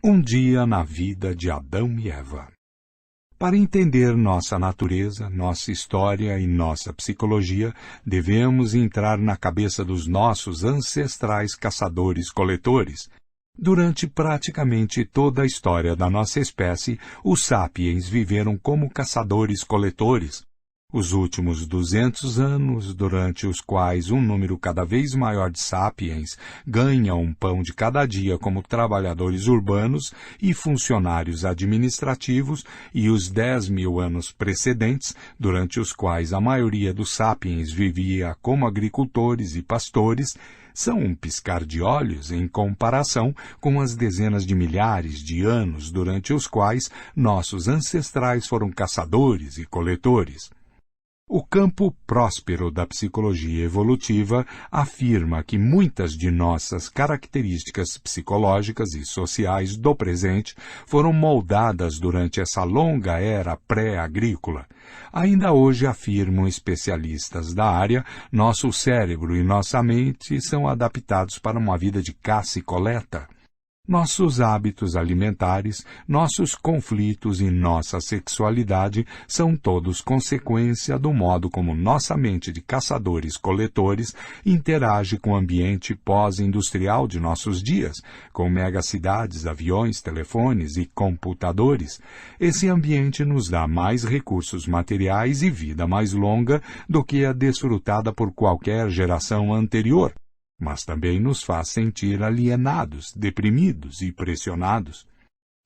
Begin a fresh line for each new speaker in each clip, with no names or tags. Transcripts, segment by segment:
Um dia na vida de Adão e Eva. Para entender nossa natureza, nossa história e nossa psicologia, devemos entrar na cabeça dos nossos ancestrais caçadores-coletores. Durante praticamente toda a história da nossa espécie, os sapiens viveram como caçadores-coletores. Os últimos 200 anos, durante os quais um número cada vez maior de sapiens ganha um pão de cada dia como trabalhadores urbanos e funcionários administrativos, e os 10.000 anos precedentes, durante os quais a maioria dos sapiens vivia como agricultores e pastores, são um piscar de olhos em comparação com as dezenas de milhares de anos durante os quais nossos ancestrais foram caçadores e coletores. O campo próspero da psicologia evolutiva afirma que muitas de nossas características psicológicas e sociais do presente foram moldadas durante essa longa era pré-agrícola. Ainda hoje, afirmam especialistas da área, nosso cérebro e nossa mente são adaptados para uma vida de caça e coleta. Nossos hábitos alimentares, nossos conflitos e nossa sexualidade são todos consequência do modo como nossa mente de caçadores-coletores interage com o ambiente pós-industrial de nossos dias, com megacidades, aviões, telefones e computadores. Esse ambiente nos dá mais recursos materiais e vida mais longa do que a desfrutada por qualquer geração anterior, mas também nos faz sentir alienados, deprimidos e pressionados.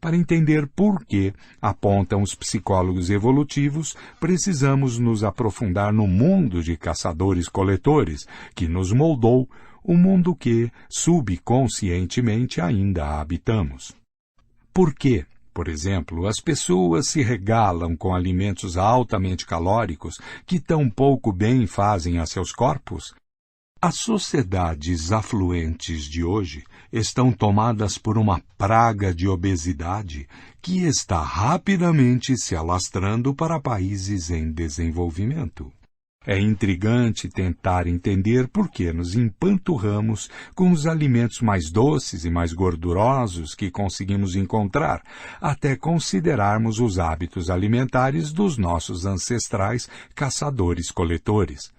Para entender por que, apontam os psicólogos evolutivos, precisamos nos aprofundar no mundo de caçadores-coletores, que nos moldou, o mundo que, subconscientemente, ainda habitamos. Por quê? Por exemplo, as pessoas se regalam com alimentos altamente calóricos que tão pouco bem fazem a seus corpos? As sociedades afluentes de hoje estão tomadas por uma praga de obesidade que está rapidamente se alastrando para países em desenvolvimento. É intrigante tentar entender por que nos empanturramos com os alimentos mais doces e mais gordurosos que conseguimos encontrar, até considerarmos os hábitos alimentares dos nossos ancestrais caçadores-coletores.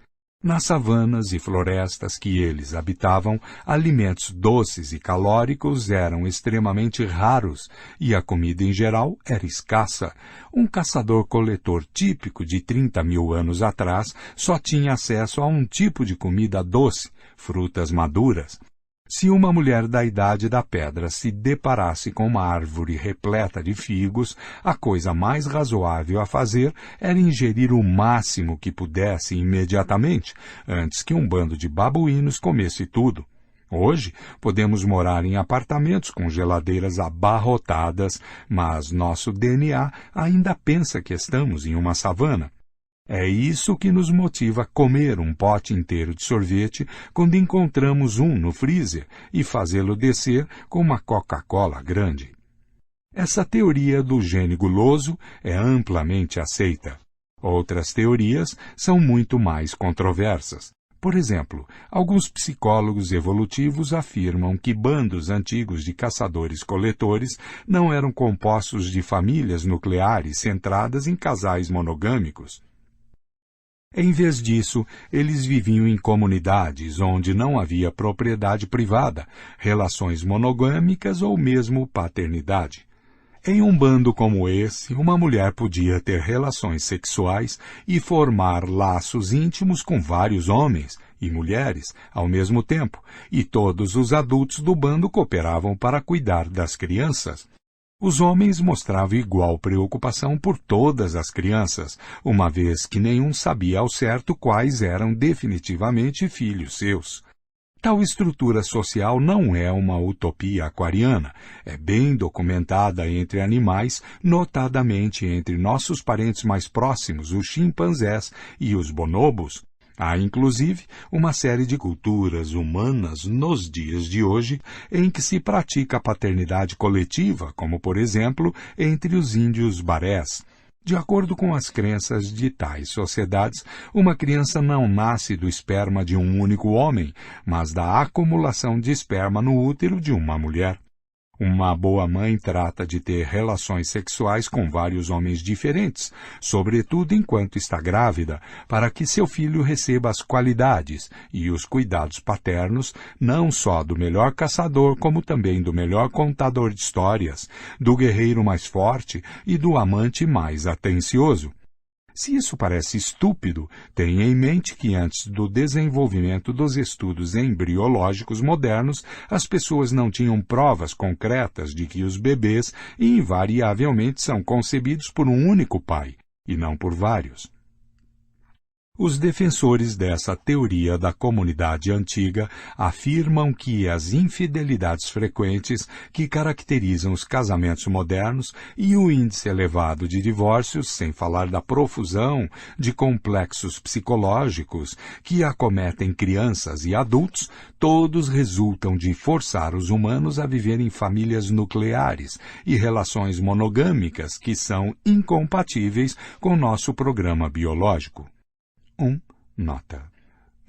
Nas savanas e florestas que eles habitavam, alimentos doces e calóricos eram extremamente raros e a comida em geral era escassa. Um caçador-coletor típico de 30.000 anos atrás só tinha acesso a um tipo de comida doce, frutas maduras. Se uma mulher da idade da pedra se deparasse com uma árvore repleta de figos, a coisa mais razoável a fazer era ingerir o máximo que pudesse imediatamente, antes que um bando de babuínos comesse tudo. Hoje, podemos morar em apartamentos com geladeiras abarrotadas, mas nosso DNA ainda pensa que estamos em uma savana. É isso que nos motiva a comer um pote inteiro de sorvete quando encontramos um no freezer e fazê-lo descer com uma Coca-Cola grande. Essa teoria do gene guloso é amplamente aceita. Outras teorias são muito mais controversas. Por exemplo, alguns psicólogos evolutivos afirmam que bandos antigos de caçadores-coletores não eram compostos de famílias nucleares centradas em casais monogâmicos. Em vez disso, eles viviam em comunidades onde não havia propriedade privada, relações monogâmicas ou mesmo paternidade. Em um bando como esse, uma mulher podia ter relações sexuais e formar laços íntimos com vários homens e mulheres ao mesmo tempo, e todos os adultos do bando cooperavam para cuidar das crianças. Os homens mostravam igual preocupação por todas as crianças, uma vez que nenhum sabia ao certo quais eram definitivamente filhos seus. Tal estrutura social não é uma utopia aquariana, é bem documentada entre animais, notadamente entre nossos parentes mais próximos, os chimpanzés e os bonobos. Há, inclusive, uma série de culturas humanas nos dias de hoje em que se pratica a paternidade coletiva, como, por exemplo, entre os índios barés. De acordo com as crenças de tais sociedades, uma criança não nasce do esperma de um único homem, mas da acumulação de esperma no útero de uma mulher. Uma boa mãe trata de ter relações sexuais com vários homens diferentes, sobretudo enquanto está grávida, para que seu filho receba as qualidades e os cuidados paternos não só do melhor caçador, como também do melhor contador de histórias, do guerreiro mais forte e do amante mais atencioso. Se isso parece estúpido, tenha em mente que antes do desenvolvimento dos estudos embriológicos modernos, as pessoas não tinham provas concretas de que os bebês invariavelmente são concebidos por um único pai, e não por vários. Os defensores dessa teoria da comunidade antiga afirmam que as infidelidades frequentes que caracterizam os casamentos modernos e o índice elevado de divórcios, sem falar da profusão de complexos psicológicos que acometem crianças e adultos, todos resultam de forçar os humanos a viver em famílias nucleares e relações monogâmicas que são incompatíveis com nosso programa biológico. Nota.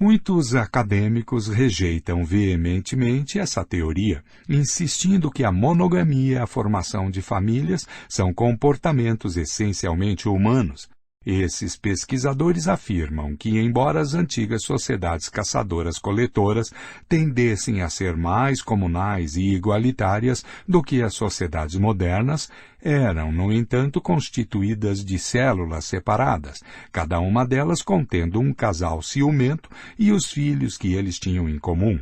Muitos acadêmicos rejeitam veementemente essa teoria, insistindo que a monogamia e a formação de famílias são comportamentos essencialmente humanos. Esses pesquisadores afirmam que, embora as antigas sociedades caçadoras-coletoras tendessem a ser mais comunais e igualitárias do que as sociedades modernas, eram, no entanto, constituídas de células separadas, cada uma delas contendo um casal ciumento e os filhos que eles tinham em comum.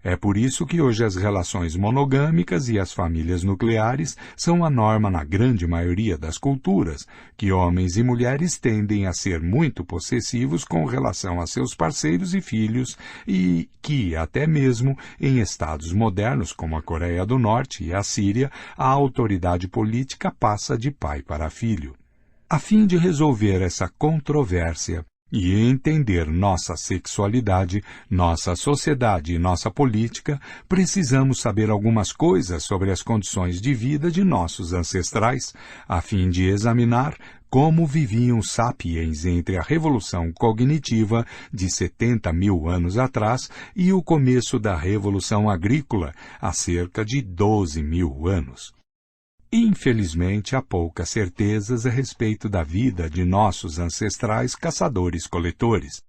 É por isso que hoje as relações monogâmicas e as famílias nucleares são a norma na grande maioria das culturas, que homens e mulheres tendem a ser muito possessivos com relação a seus parceiros e filhos e que, até mesmo em estados modernos como a Coreia do Norte e a Síria, a autoridade política passa de pai para filho. A fim de resolver essa controvérsia, e entender nossa sexualidade, nossa sociedade e nossa política, precisamos saber algumas coisas sobre as condições de vida de nossos ancestrais, a fim de examinar como viviam os sapiens entre a Revolução Cognitiva de 70 mil anos atrás e o começo da Revolução Agrícola, há cerca de 12 mil anos. Infelizmente, há poucas certezas a respeito da vida de nossos ancestrais caçadores-coletores.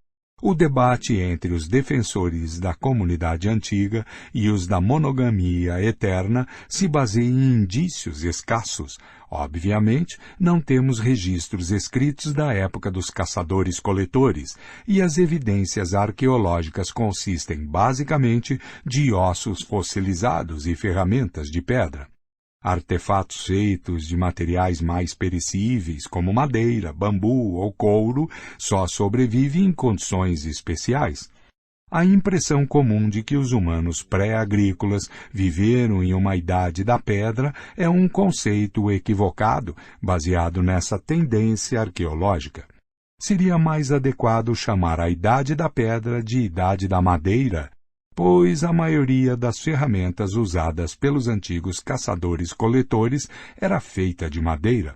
O debate entre os defensores da comunidade antiga e os da monogamia eterna se baseia em indícios escassos. Obviamente, não temos registros escritos da época dos caçadores-coletores, e as evidências arqueológicas consistem basicamente de ossos fossilizados e ferramentas de pedra. Artefatos feitos de materiais mais perecíveis, como madeira, bambu ou couro, só sobrevivem em condições especiais. A impressão comum de que os humanos pré-agrícolas viveram em uma idade da pedra é um conceito equivocado, baseado nessa tendência arqueológica. Seria mais adequado chamar a idade da pedra de idade da madeira, pois a maioria das ferramentas usadas pelos antigos caçadores-coletores era feita de madeira.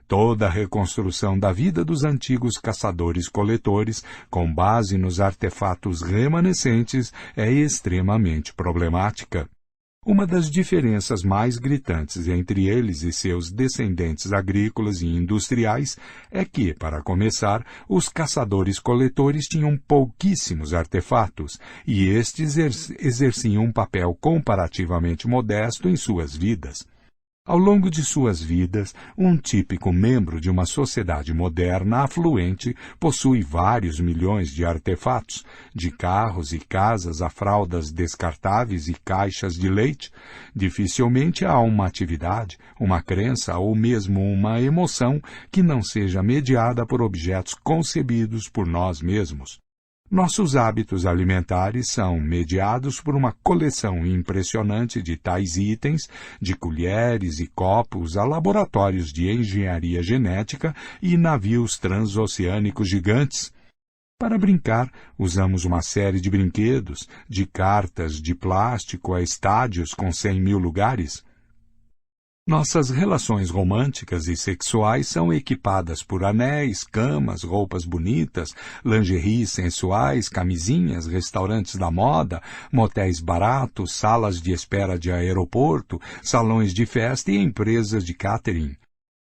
Toda a reconstrução da vida dos antigos caçadores-coletores, com base nos artefatos remanescentes, é extremamente problemática. Uma das diferenças mais gritantes entre eles e seus descendentes agrícolas e industriais é que, para começar, os caçadores-coletores tinham pouquíssimos artefatos, e estes exerciam um papel comparativamente modesto em suas vidas. Ao longo de suas vidas, um típico membro de uma sociedade moderna afluente possui vários milhões de artefatos, de carros e casas a fraldas descartáveis e caixas de leite. Dificilmente há uma atividade, uma crença ou mesmo uma emoção que não seja mediada por objetos concebidos por nós mesmos. Nossos hábitos alimentares são mediados por uma coleção impressionante de tais itens, de colheres e copos a laboratórios de engenharia genética e navios transoceânicos gigantes. Para brincar, usamos uma série de brinquedos, de cartas de plástico a estádios com 100 mil lugares. Nossas relações românticas e sexuais são equipadas por anéis, camas, roupas bonitas, lingeries sensuais, camisinhas, restaurantes da moda, motéis baratos, salas de espera de aeroporto, salões de festa e empresas de catering.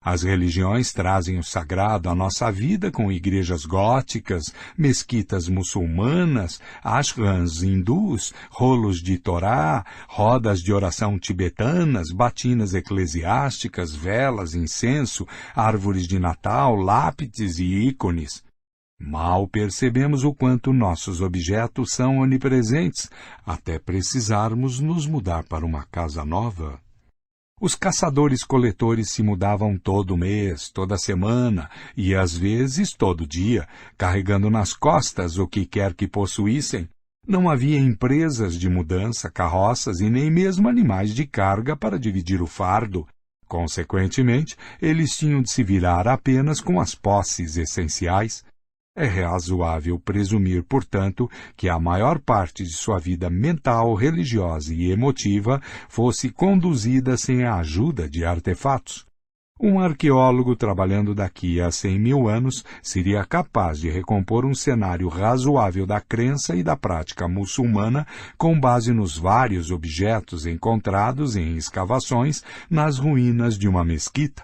As religiões trazem o sagrado à nossa vida com igrejas góticas, mesquitas muçulmanas, ashrams hindus, rolos de Torá, rodas de oração tibetanas, batinas eclesiásticas, velas, incenso, árvores de Natal, lápides e ícones. Mal percebemos o quanto nossos objetos são onipresentes, até precisarmos nos mudar para uma casa nova. Os caçadores-coletores se mudavam todo mês, toda semana e, às vezes, todo dia, carregando nas costas o que quer que possuíssem. Não havia empresas de mudança, carroças e nem mesmo animais de carga para dividir o fardo. Consequentemente, eles tinham de se virar apenas com as posses essenciais. É razoável presumir, portanto, que a maior parte de sua vida mental, religiosa e emotiva fosse conduzida sem a ajuda de artefatos. Um arqueólogo trabalhando daqui a 100.000 anos seria capaz de recompor um cenário razoável da crença e da prática muçulmana com base nos vários objetos encontrados em escavações nas ruínas de uma mesquita.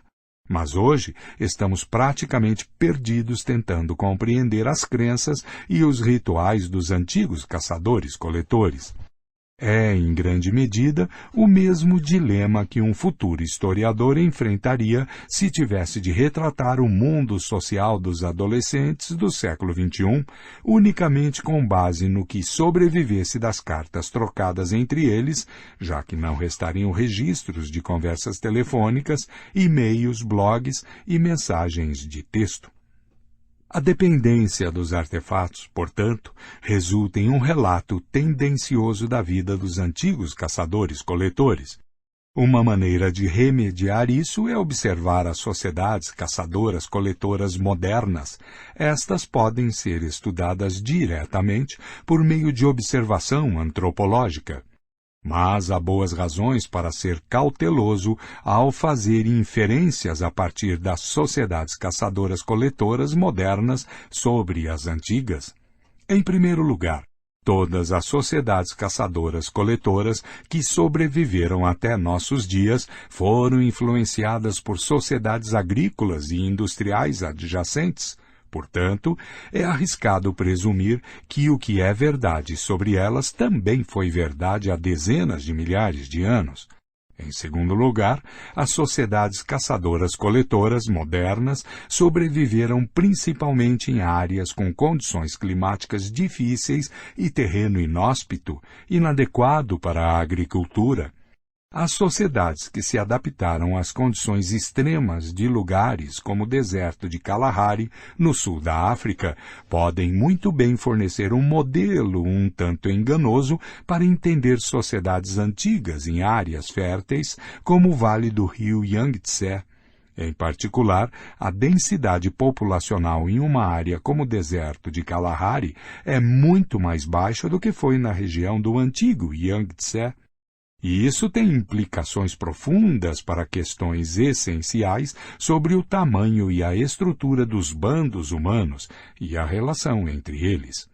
Mas hoje estamos praticamente perdidos tentando compreender as crenças e os rituais dos antigos caçadores-coletores. É, em grande medida, o mesmo dilema que um futuro historiador enfrentaria se tivesse de retratar o mundo social dos adolescentes do século XXI, unicamente com base no que sobrevivesse das cartas trocadas entre eles, já que não restariam registros de conversas telefônicas, e-mails, blogs e mensagens de texto. A dependência dos artefatos, portanto, resulta em um relato tendencioso da vida dos antigos caçadores-coletores. Uma maneira de remediar isso é observar as sociedades caçadoras-coletoras modernas. Estas podem ser estudadas diretamente por meio de observação antropológica. Mas há boas razões para ser cauteloso ao fazer inferências a partir das sociedades caçadoras-coletoras modernas sobre as antigas. Em primeiro lugar, todas as sociedades caçadoras-coletoras que sobreviveram até nossos dias foram influenciadas por sociedades agrícolas e industriais adjacentes. Portanto, é arriscado presumir que o que é verdade sobre elas também foi verdade há dezenas de milhares de anos. Em segundo lugar, as sociedades caçadoras-coletoras modernas sobreviveram principalmente em áreas com condições climáticas difíceis e terreno inóspito, inadequado para a agricultura. As sociedades que se adaptaram às condições extremas de lugares como o deserto de Kalahari, no sul da África, podem muito bem fornecer um modelo um tanto enganoso para entender sociedades antigas em áreas férteis, como o vale do rio Yangtze. Em particular, a densidade populacional em uma área como o deserto de Kalahari é muito mais baixa do que foi na região do antigo Yangtze. E isso tem implicações profundas para questões essenciais sobre o tamanho e a estrutura dos bandos humanos e a relação entre eles.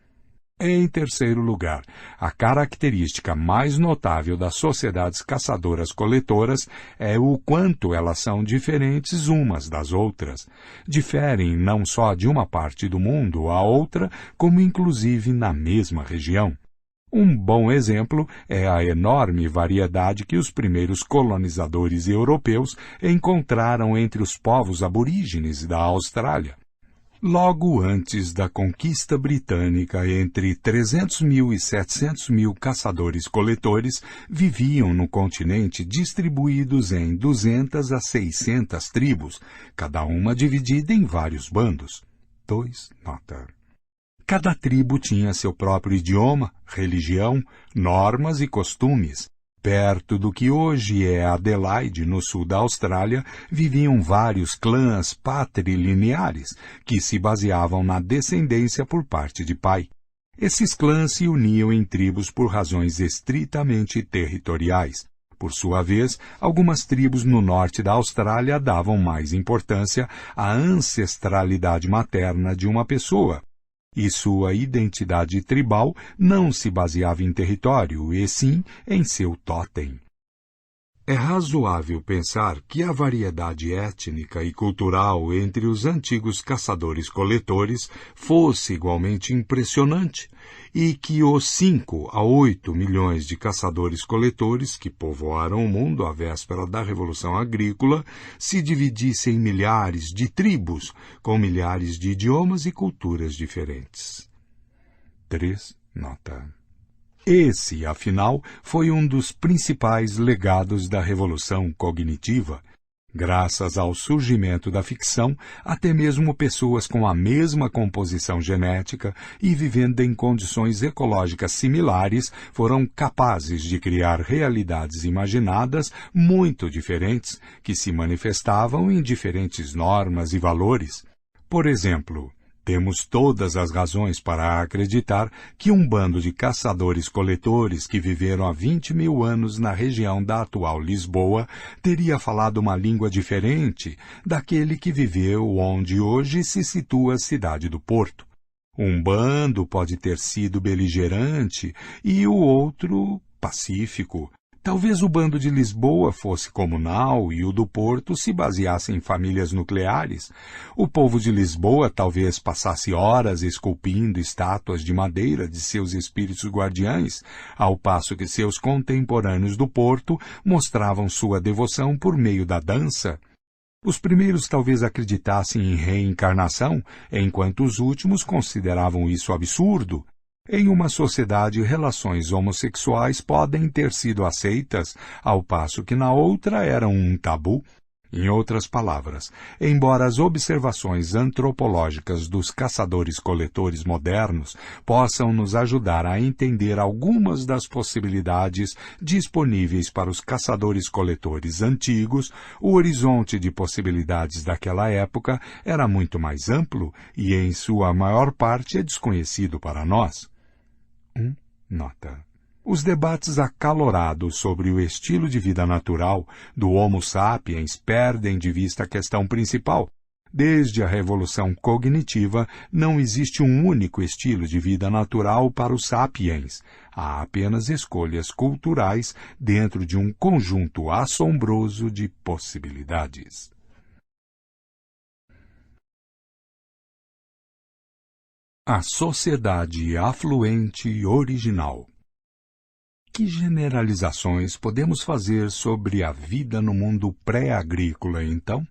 Em terceiro lugar, a característica mais notável das sociedades caçadoras-coletoras é o quanto elas são diferentes umas das outras. Diferem não só de uma parte do mundo à outra, como inclusive na mesma região. Um bom exemplo é a enorme variedade que os primeiros colonizadores europeus encontraram entre os povos aborígenes da Austrália. Logo antes da conquista britânica, entre 300.000 e 700.000 caçadores-coletores viviam no continente distribuídos em 200 a 600 tribos, cada uma dividida em vários bandos. 2. Nota. Cada tribo tinha seu próprio idioma, religião, normas e costumes. Perto do que hoje é Adelaide, no sul da Austrália, viviam vários clãs patrilineares, que se baseavam na descendência por parte de pai. Esses clãs se uniam em tribos por razões estritamente territoriais. Por sua vez, algumas tribos no norte da Austrália davam mais importância à ancestralidade materna de uma pessoa, e sua identidade tribal não se baseava em território, e sim em seu totem. É razoável pensar que a variedade étnica e cultural entre os antigos caçadores-coletores fosse igualmente impressionante e que os 5 a 8 milhões de caçadores-coletores que povoaram o mundo à véspera da Revolução Agrícola se dividissem em milhares de tribos com milhares de idiomas e culturas diferentes. 3. Nota. Esse, afinal, foi um dos principais legados da Revolução Cognitiva. Graças ao surgimento da ficção, até mesmo pessoas com a mesma composição genética e vivendo em condições ecológicas similares foram capazes de criar realidades imaginadas muito diferentes, que se manifestavam em diferentes normas e valores. Por exemplo, temos todas as razões para acreditar que um bando de caçadores-coletores que viveram há 20 mil anos na região da atual Lisboa teria falado uma língua diferente daquele que viveu onde hoje se situa a cidade do Porto. Um bando pode ter sido beligerante e o outro pacífico. Talvez o bando de Lisboa fosse comunal e o do Porto se baseasse em famílias nucleares. O povo de Lisboa talvez passasse horas esculpindo estátuas de madeira de seus espíritos guardiães, ao passo que seus contemporâneos do Porto mostravam sua devoção por meio da dança. Os primeiros talvez acreditassem em reencarnação, enquanto os últimos consideravam isso absurdo. Em uma sociedade, relações homossexuais podem ter sido aceitas, ao passo que na outra eram um tabu. Em outras palavras, embora as observações antropológicas dos caçadores-coletores modernos possam nos ajudar a entender algumas das possibilidades disponíveis para os caçadores-coletores antigos, o horizonte de possibilidades daquela época era muito mais amplo e, em sua maior parte, é desconhecido para nós. Nota. Os debates acalorados sobre o estilo de vida natural do Homo sapiens perdem de vista a questão principal. Desde a Revolução Cognitiva, não existe um único estilo de vida natural para os sapiens. Há apenas escolhas culturais dentro de um conjunto assombroso de possibilidades. A sociedade afluente original. Que generalizações podemos fazer sobre a vida no mundo pré-agrícola, então?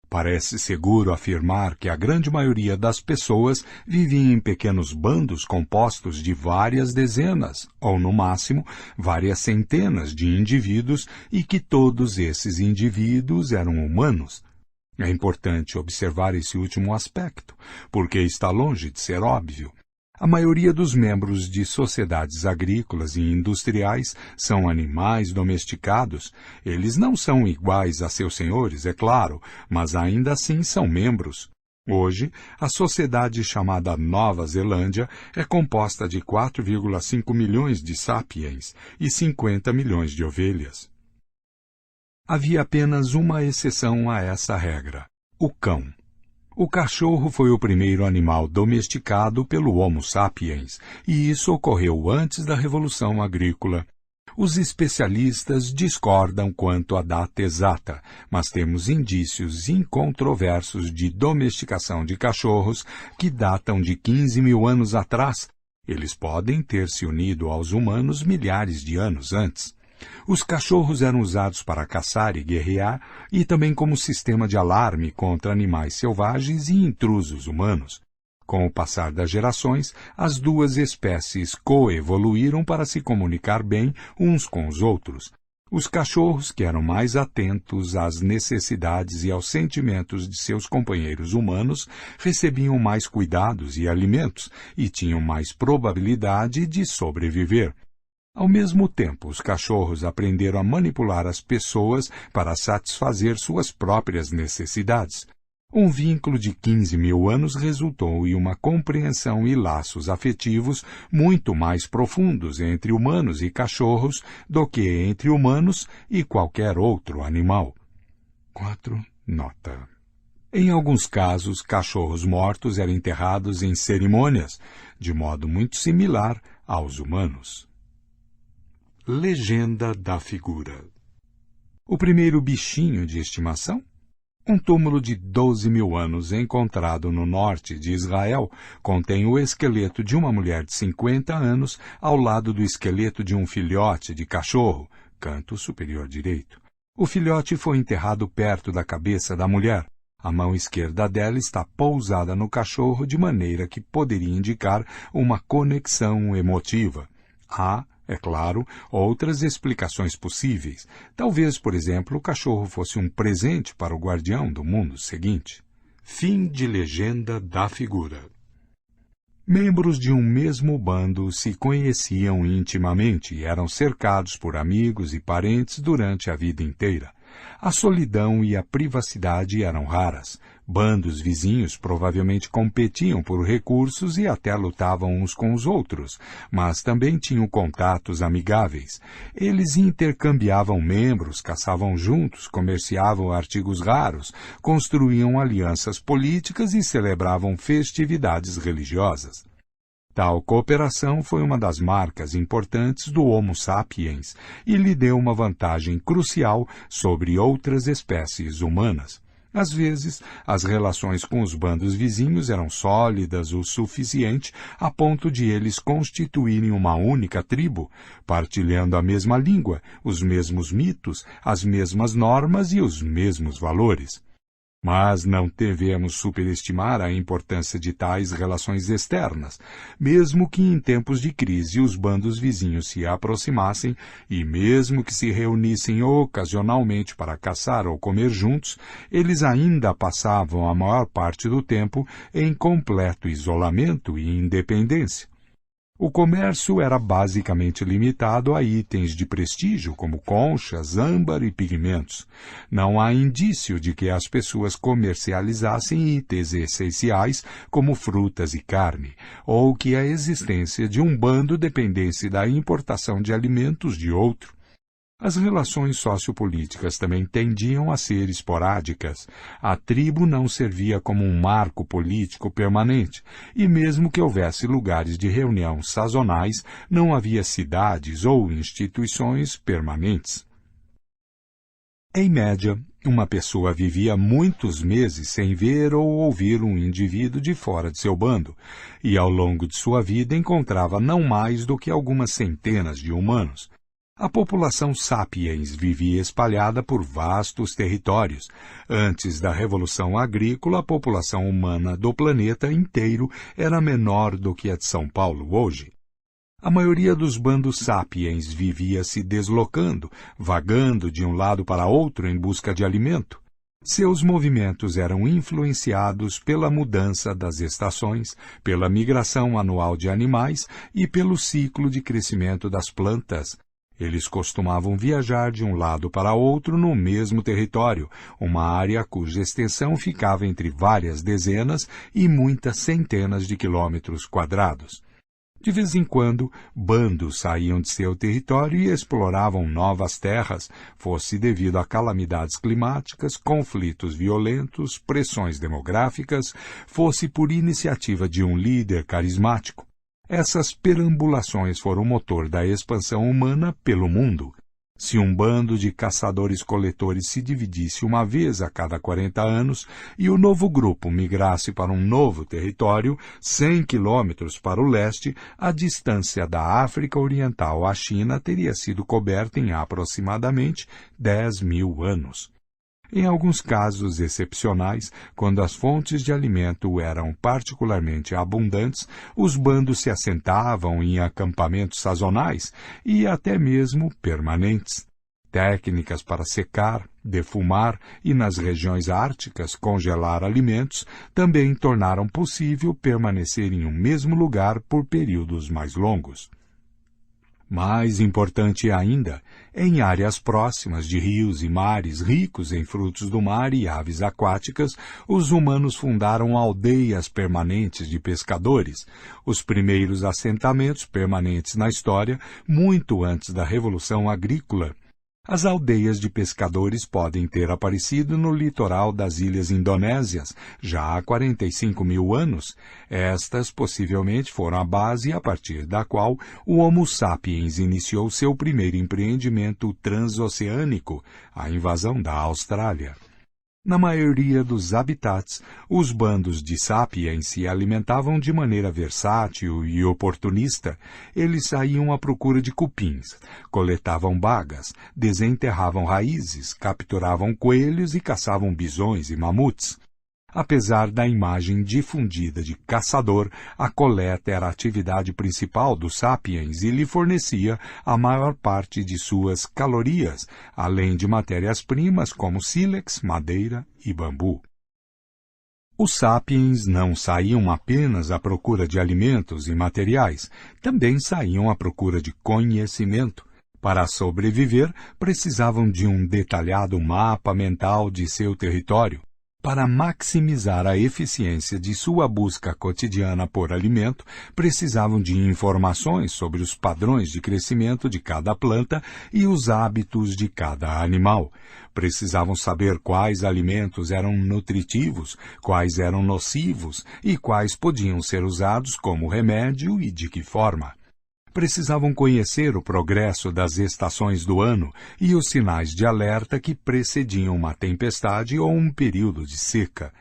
Parece seguro afirmar que a grande maioria das pessoas vivia em pequenos bandos compostos de várias dezenas, ou no máximo, várias centenas de indivíduos e que todos esses indivíduos eram humanos. É importante observar esse último aspecto, porque está longe de ser óbvio. A maioria dos membros de sociedades agrícolas e industriais são animais domesticados. Eles não são iguais a seus senhores, é claro, mas ainda assim são membros. Hoje, a sociedade chamada Nova Zelândia é composta de 4,5 milhões de sapiens e 50 milhões de ovelhas. Havia apenas uma exceção a essa regra: o cão. O cachorro foi o primeiro animal domesticado pelo Homo sapiens, e isso ocorreu antes da Revolução Agrícola. Os especialistas discordam quanto à data exata, mas temos indícios incontroversos de domesticação de cachorros que datam de 15 mil anos atrás. Eles podem ter se unido aos humanos milhares de anos antes. Os cachorros eram usados para caçar e guerrear e também como sistema de alarme contra animais selvagens e intrusos humanos. Com o passar das gerações, as duas espécies coevoluíram para se comunicar bem uns com os outros. Os cachorros, que eram mais atentos às necessidades e aos sentimentos de seus companheiros humanos, recebiam mais cuidados e alimentos e tinham mais probabilidade de sobreviver. Ao mesmo tempo, os cachorros aprenderam a manipular as pessoas para satisfazer suas próprias necessidades. Um vínculo de 15 mil anos resultou em uma compreensão e laços afetivos muito mais profundos entre humanos e cachorros do que entre humanos e qualquer outro animal. 4. Nota. Em alguns casos, cachorros mortos eram enterrados em cerimônias, de modo muito similar aos humanos. Legenda da figura. O primeiro bichinho de estimação? Um túmulo de 12 mil anos encontrado no norte de Israel contém o esqueleto de uma mulher de 50 anos ao lado do esqueleto de um filhote de cachorro, canto superior direito. O filhote foi enterrado perto da cabeça da mulher. A mão esquerda dela está pousada no cachorro de maneira que poderia indicar uma conexão emotiva. Há, é claro, outras explicações possíveis. Talvez, por exemplo, o cachorro fosse um presente para o guardião do mundo seguinte. Fim de legenda da figura. Membros de um mesmo bando se conheciam intimamente e eram cercados por amigos e parentes durante a vida inteira. A solidão e a privacidade eram raras. Bandos vizinhos provavelmente competiam por recursos e até lutavam uns com os outros, mas também tinham contatos amigáveis. Eles intercambiavam membros, caçavam juntos, comerciavam artigos raros, construíam alianças políticas e celebravam festividades religiosas. Tal cooperação foi uma das marcas importantes do Homo sapiens e lhe deu uma vantagem crucial sobre outras espécies humanas. Às vezes, as relações com os bandos vizinhos eram sólidas o suficiente a ponto de eles constituírem uma única tribo, partilhando a mesma língua, os mesmos mitos, as mesmas normas e os mesmos valores. Mas não devemos superestimar a importância de tais relações externas, mesmo que em tempos de crise os bandos vizinhos se aproximassem e mesmo que se reunissem ocasionalmente para caçar ou comer juntos, eles ainda passavam a maior parte do tempo em completo isolamento e independência. O comércio era basicamente limitado a itens de prestígio, como conchas, âmbar e pigmentos. Não há indício de que as pessoas comercializassem itens essenciais, como frutas e carne, ou que a existência de um bando dependesse da importação de alimentos de outro. As relações sociopolíticas também tendiam a ser esporádicas. A tribo não servia como um marco político permanente, e mesmo que houvesse lugares de reunião sazonais, não havia cidades ou instituições permanentes. Em média, uma pessoa vivia muitos meses sem ver ou ouvir um indivíduo de fora de seu bando, e ao longo de sua vida encontrava não mais do que algumas centenas de humanos. A população sapiens vivia espalhada por vastos territórios. Antes da Revolução Agrícola, a população humana do planeta inteiro era menor do que a de São Paulo hoje. A maioria dos bandos sapiens vivia se deslocando, vagando de um lado para outro em busca de alimento. Seus movimentos eram influenciados pela mudança das estações, pela migração anual de animais e pelo ciclo de crescimento das plantas. Eles costumavam viajar de um lado para outro no mesmo território, uma área cuja extensão ficava entre várias dezenas e muitas centenas de quilômetros quadrados. De vez em quando, bandos saíam de seu território e exploravam novas terras, fosse devido a calamidades climáticas, conflitos violentos, pressões demográficas, fosse por iniciativa de um líder carismático. Essas perambulações foram o motor da expansão humana pelo mundo. Se um bando de caçadores-coletores se dividisse uma vez a cada 40 anos e o novo grupo migrasse para um novo território, 100 quilômetros para o leste, a distância da África Oriental à China teria sido coberta em aproximadamente 10 mil anos. Em alguns casos excepcionais, quando as fontes de alimento eram particularmente abundantes, os bandos se assentavam em acampamentos sazonais e até mesmo permanentes. Técnicas para secar, defumar e, nas regiões árticas, congelar alimentos também tornaram possível permanecer em um mesmo lugar por períodos mais longos. Mais importante ainda, em áreas próximas de rios e mares ricos em frutos do mar e aves aquáticas, os humanos fundaram aldeias permanentes de pescadores, os primeiros assentamentos permanentes na história, muito antes da Revolução Agrícola. As aldeias de pescadores podem ter aparecido no litoral das ilhas indonésias, já há 45 mil anos. Estas possivelmente foram a base a partir da qual o Homo sapiens iniciou seu primeiro empreendimento transoceânico, a invasão da Austrália. Na maioria dos habitats, os bandos de sapiens se alimentavam de maneira versátil e oportunista. Eles saíam à procura de cupins, coletavam bagas, desenterravam raízes, capturavam coelhos e caçavam bisões e mamutes. Apesar da imagem difundida de caçador, a coleta era a atividade principal dos sapiens e lhe fornecia a maior parte de suas calorias, além de matérias-primas como sílex, madeira e bambu. Os sapiens não saíam apenas à procura de alimentos e materiais, também saíam à procura de conhecimento. Para sobreviver, precisavam de um detalhado mapa mental de seu território. Para maximizar a eficiência de sua busca cotidiana por alimento, precisavam de informações sobre os padrões de crescimento de cada planta e os hábitos de cada animal. Precisavam saber quais alimentos eram nutritivos, quais eram nocivos e quais podiam ser usados como remédio e de que forma. Precisavam conhecer o progresso das estações do ano e os sinais de alerta que precediam uma tempestade ou um período de seca.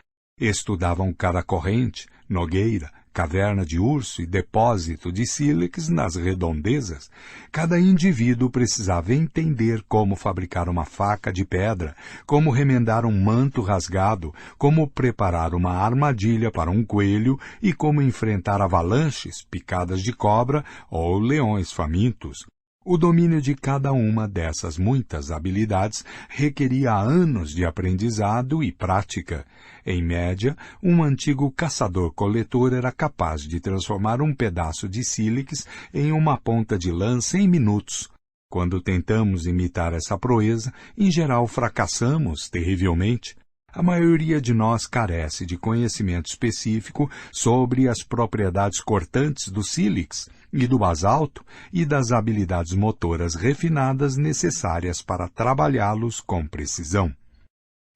Estudavam cada corrente, nogueira, caverna de urso e depósito de sílex nas redondezas. Cada indivíduo precisava entender como fabricar uma faca de pedra, como remendar um manto rasgado, como preparar uma armadilha para um coelho e como enfrentar avalanches, picadas de cobra ou leões famintos. O domínio de cada uma dessas muitas habilidades requeria anos de aprendizado e prática. Em média, um antigo caçador-coletor era capaz de transformar um pedaço de sílex em uma ponta de lança em minutos. Quando tentamos imitar essa proeza, em geral fracassamos terrivelmente. A maioria de nós carece de conhecimento específico sobre as propriedades cortantes do sílex e do basalto e das habilidades motoras refinadas necessárias para trabalhá-los com precisão.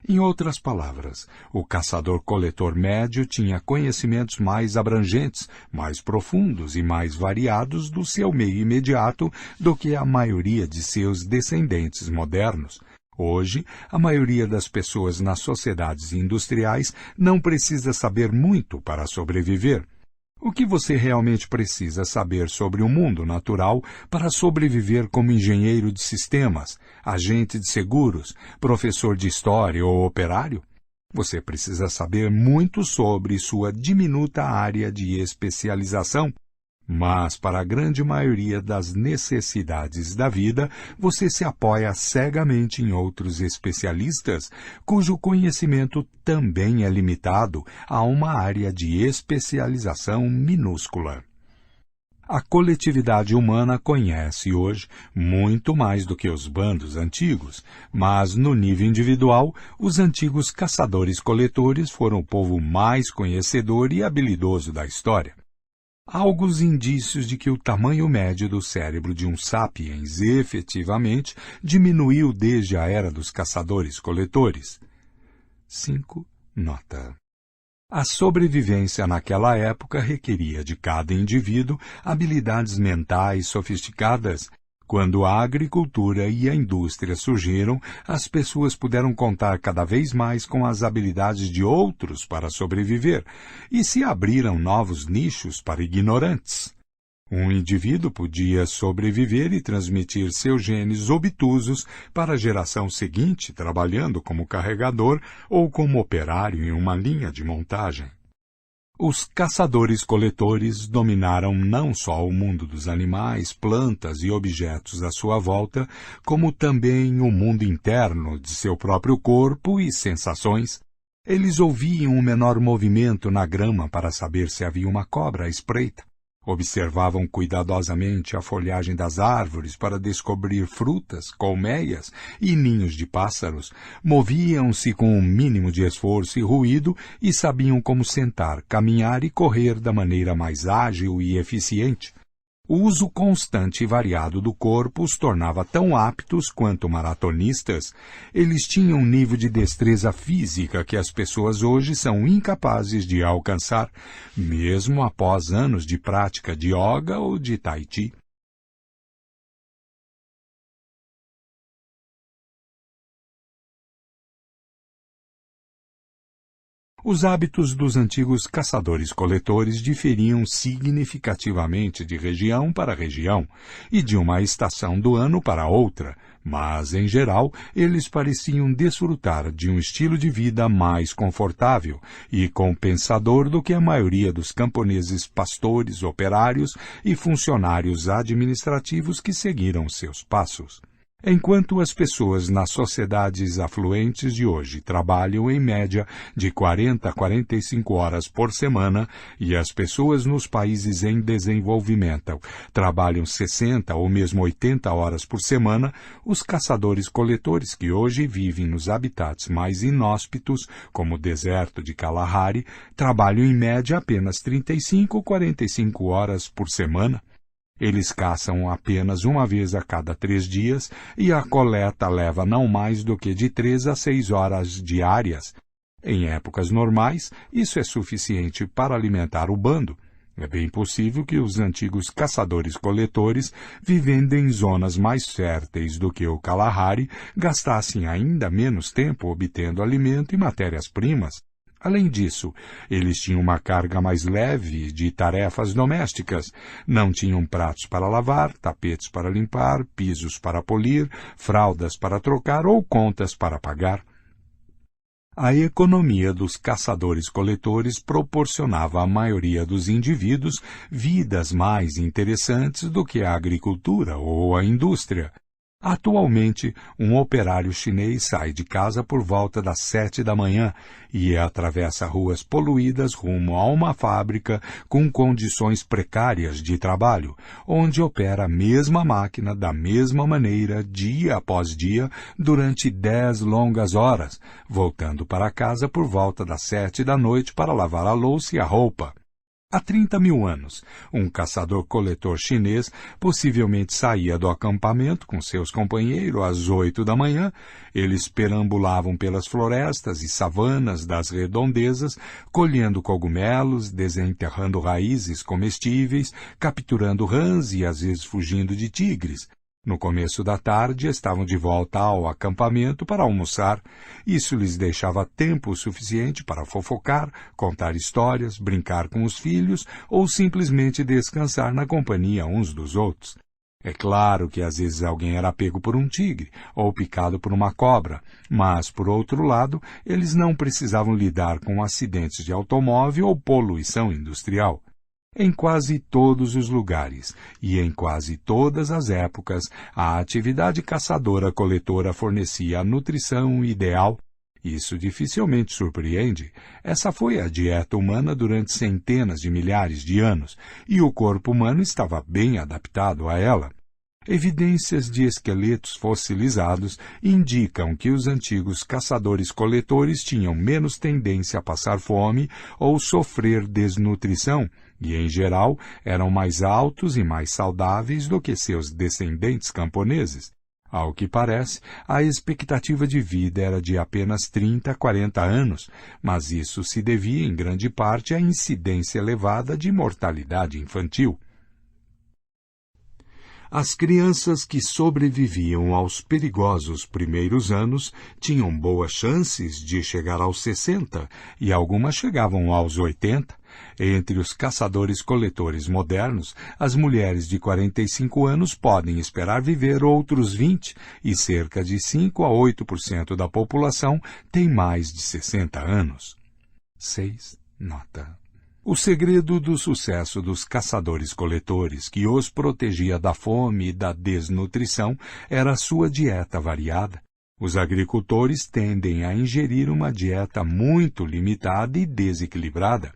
Em outras palavras, o caçador-coletor médio tinha conhecimentos mais abrangentes, mais profundos e mais variados do seu meio imediato do que a maioria de seus descendentes modernos. Hoje, a maioria das pessoas nas sociedades industriais não precisa saber muito para sobreviver. O que você realmente precisa saber sobre o mundo natural para sobreviver como engenheiro de sistemas, agente de seguros, professor de história ou operário? Você precisa saber muito sobre sua diminuta área de especialização. Mas, para a grande maioria das necessidades da vida, você se apoia cegamente em outros especialistas, cujo conhecimento também é limitado a uma área de especialização minúscula. A coletividade humana conhece hoje muito mais do que os bandos antigos, mas no nível individual, os antigos caçadores-coletores foram o povo mais conhecedor e habilidoso da história. Há alguns indícios de que o tamanho médio do cérebro de um sapiens efetivamente diminuiu desde a era dos caçadores-coletores. 5. Nota. A sobrevivência naquela época requeria de cada indivíduo habilidades mentais sofisticadas. Quando a agricultura e a indústria surgiram, as pessoas puderam contar cada vez mais com as habilidades de outros para sobreviver, e se abriram novos nichos para ignorantes. Um indivíduo podia sobreviver e transmitir seus genes obtusos para a geração seguinte, trabalhando como carregador ou como operário em uma linha de montagem. Os caçadores-coletores dominaram não só o mundo dos animais, plantas e objetos à sua volta, como também o mundo interno de seu próprio corpo e sensações. Eles ouviam o menor movimento na grama para saber se havia uma cobra à espreita. Observavam cuidadosamente a folhagem das árvores para descobrir frutas, colmeias e ninhos de pássaros. Moviam-se com um mínimo de esforço e ruído e sabiam como sentar, caminhar e correr da maneira mais ágil e eficiente. O uso constante e variado do corpo os tornava tão aptos quanto maratonistas. Eles tinham um nível de destreza física que as pessoas hoje são incapazes de alcançar, mesmo após anos de prática de yoga ou de tai chi. Os hábitos dos antigos caçadores-coletores diferiam significativamente de região para região e de uma estação do ano para outra, mas, em geral, eles pareciam desfrutar de um estilo de vida mais confortável e compensador do que a maioria dos camponeses pastores, operários e funcionários administrativos que seguiram seus passos. Enquanto as pessoas nas sociedades afluentes de hoje trabalham em média de 40 a 45 horas por semana e as pessoas nos países em desenvolvimento trabalham 60 ou mesmo 80 horas por semana, os caçadores-coletores que hoje vivem nos habitats mais inóspitos, como o deserto de Kalahari, trabalham em média apenas 35 ou 45 horas por semana. Eles caçam apenas uma vez a cada 3 dias e a coleta leva não mais do que de 3 a 6 horas diárias. Em épocas normais, isso é suficiente para alimentar o bando. É bem possível que os antigos caçadores-coletores, vivendo em zonas mais férteis do que o Kalahari, gastassem ainda menos tempo obtendo alimento e matérias-primas. Além disso, eles tinham uma carga mais leve de tarefas domésticas. Não tinham pratos para lavar, tapetes para limpar, pisos para polir, fraldas para trocar ou contas para pagar. A economia dos caçadores-coletores proporcionava à maioria dos indivíduos vidas mais interessantes do que a agricultura ou a indústria. Atualmente, um operário chinês sai de casa por volta das 7 da manhã e atravessa ruas poluídas rumo a uma fábrica com condições precárias de trabalho, onde opera a mesma máquina da mesma maneira dia após dia durante 10 longas horas, voltando para casa por volta das 7 da noite para lavar a louça e a roupa. Há 30 mil anos, um caçador-coletor chinês possivelmente saía do acampamento com seus companheiros às 8 da manhã. Eles perambulavam pelas florestas e savanas das redondezas, colhendo cogumelos, desenterrando raízes comestíveis, capturando rãs e às vezes fugindo de tigres. No começo da tarde, estavam de volta ao acampamento para almoçar. Isso lhes deixava tempo suficiente para fofocar, contar histórias, brincar com os filhos ou simplesmente descansar na companhia uns dos outros. É claro que às vezes alguém era pego por um tigre ou picado por uma cobra, mas, por outro lado, eles não precisavam lidar com acidentes de automóvel ou poluição industrial. Em quase todos os lugares e em quase todas as épocas, a atividade caçadora-coletora fornecia a nutrição ideal. Isso dificilmente surpreende. Essa foi a dieta humana durante centenas de milhares de anos, e o corpo humano estava bem adaptado a ela. Evidências de esqueletos fossilizados indicam que os antigos caçadores-coletores tinham menos tendência a passar fome ou sofrer desnutrição, e, em geral, eram mais altos e mais saudáveis do que seus descendentes camponeses. Ao que parece, a expectativa de vida era de apenas 30 a 40 anos, mas isso se devia em grande parte à incidência elevada de mortalidade infantil. As crianças que sobreviviam aos perigosos primeiros anos tinham boas chances de chegar aos 60 e algumas chegavam aos 80. Entre os caçadores-coletores modernos, as mulheres de 45 anos podem esperar viver outros 20 e cerca de 5 a 8% da população tem mais de 60 anos. 6. Nota. O segredo do sucesso dos caçadores-coletores, que os protegia da fome e da desnutrição, era a sua dieta variada. Os agricultores tendem a ingerir uma dieta muito limitada e desequilibrada,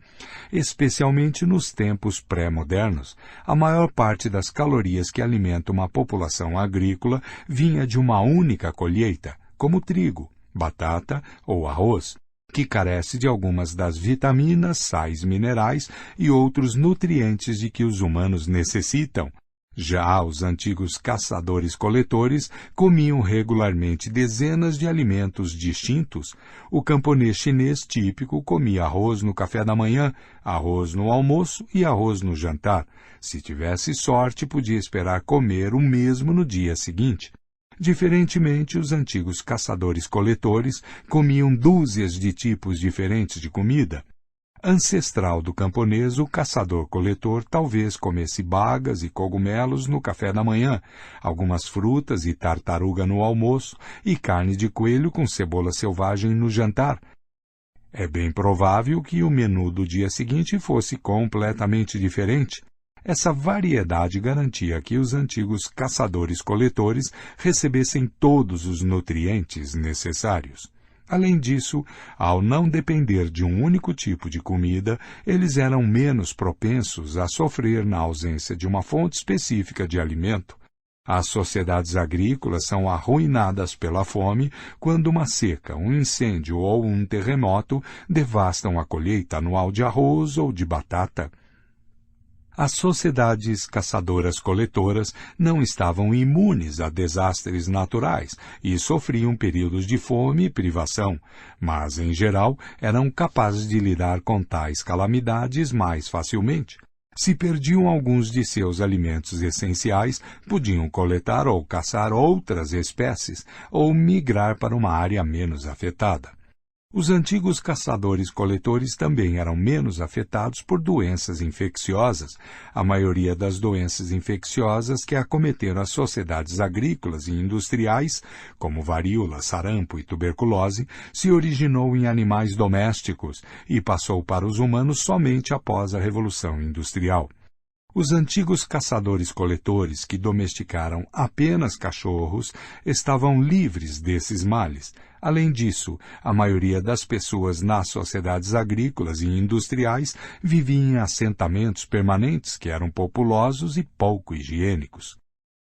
especialmente nos tempos pré-modernos. A maior parte das calorias que alimentam uma população agrícola vinha de uma única colheita, como trigo, batata ou arroz, que carece de algumas das vitaminas, sais minerais e outros nutrientes de que os humanos necessitam. Já os antigos caçadores-coletores comiam regularmente dezenas de alimentos distintos. O camponês chinês típico comia arroz no café da manhã, arroz no almoço e arroz no jantar. Se tivesse sorte, podia esperar comer o mesmo no dia seguinte. Diferentemente, os antigos caçadores-coletores comiam dúzias de tipos diferentes de comida. Ancestral do camponês, o caçador-coletor talvez comesse bagas e cogumelos no café da manhã, algumas frutas e tartaruga no almoço e carne de coelho com cebola selvagem no jantar. É bem provável que o menu do dia seguinte fosse completamente diferente. Essa variedade garantia que os antigos caçadores-coletores recebessem todos os nutrientes necessários. Além disso, ao não depender de um único tipo de comida, eles eram menos propensos a sofrer na ausência de uma fonte específica de alimento. As sociedades agrícolas são arruinadas pela fome quando uma seca, um incêndio ou um terremoto devastam a colheita anual de arroz ou de batata. As sociedades caçadoras-coletoras não estavam imunes a desastres naturais e sofriam períodos de fome e privação, mas, em geral, eram capazes de lidar com tais calamidades mais facilmente. Se perdiam alguns de seus alimentos essenciais, podiam coletar ou caçar outras espécies ou migrar para uma área menos afetada. Os antigos caçadores-coletores também eram menos afetados por doenças infecciosas. A maioria das doenças infecciosas que acometeram as sociedades agrícolas e industriais, como varíola, sarampo e tuberculose, se originou em animais domésticos e passou para os humanos somente após a Revolução Industrial. Os antigos caçadores-coletores que domesticaram apenas cachorros estavam livres desses males. Além disso, a maioria das pessoas nas sociedades agrícolas e industriais vivia em assentamentos permanentes que eram populosos e pouco higiênicos.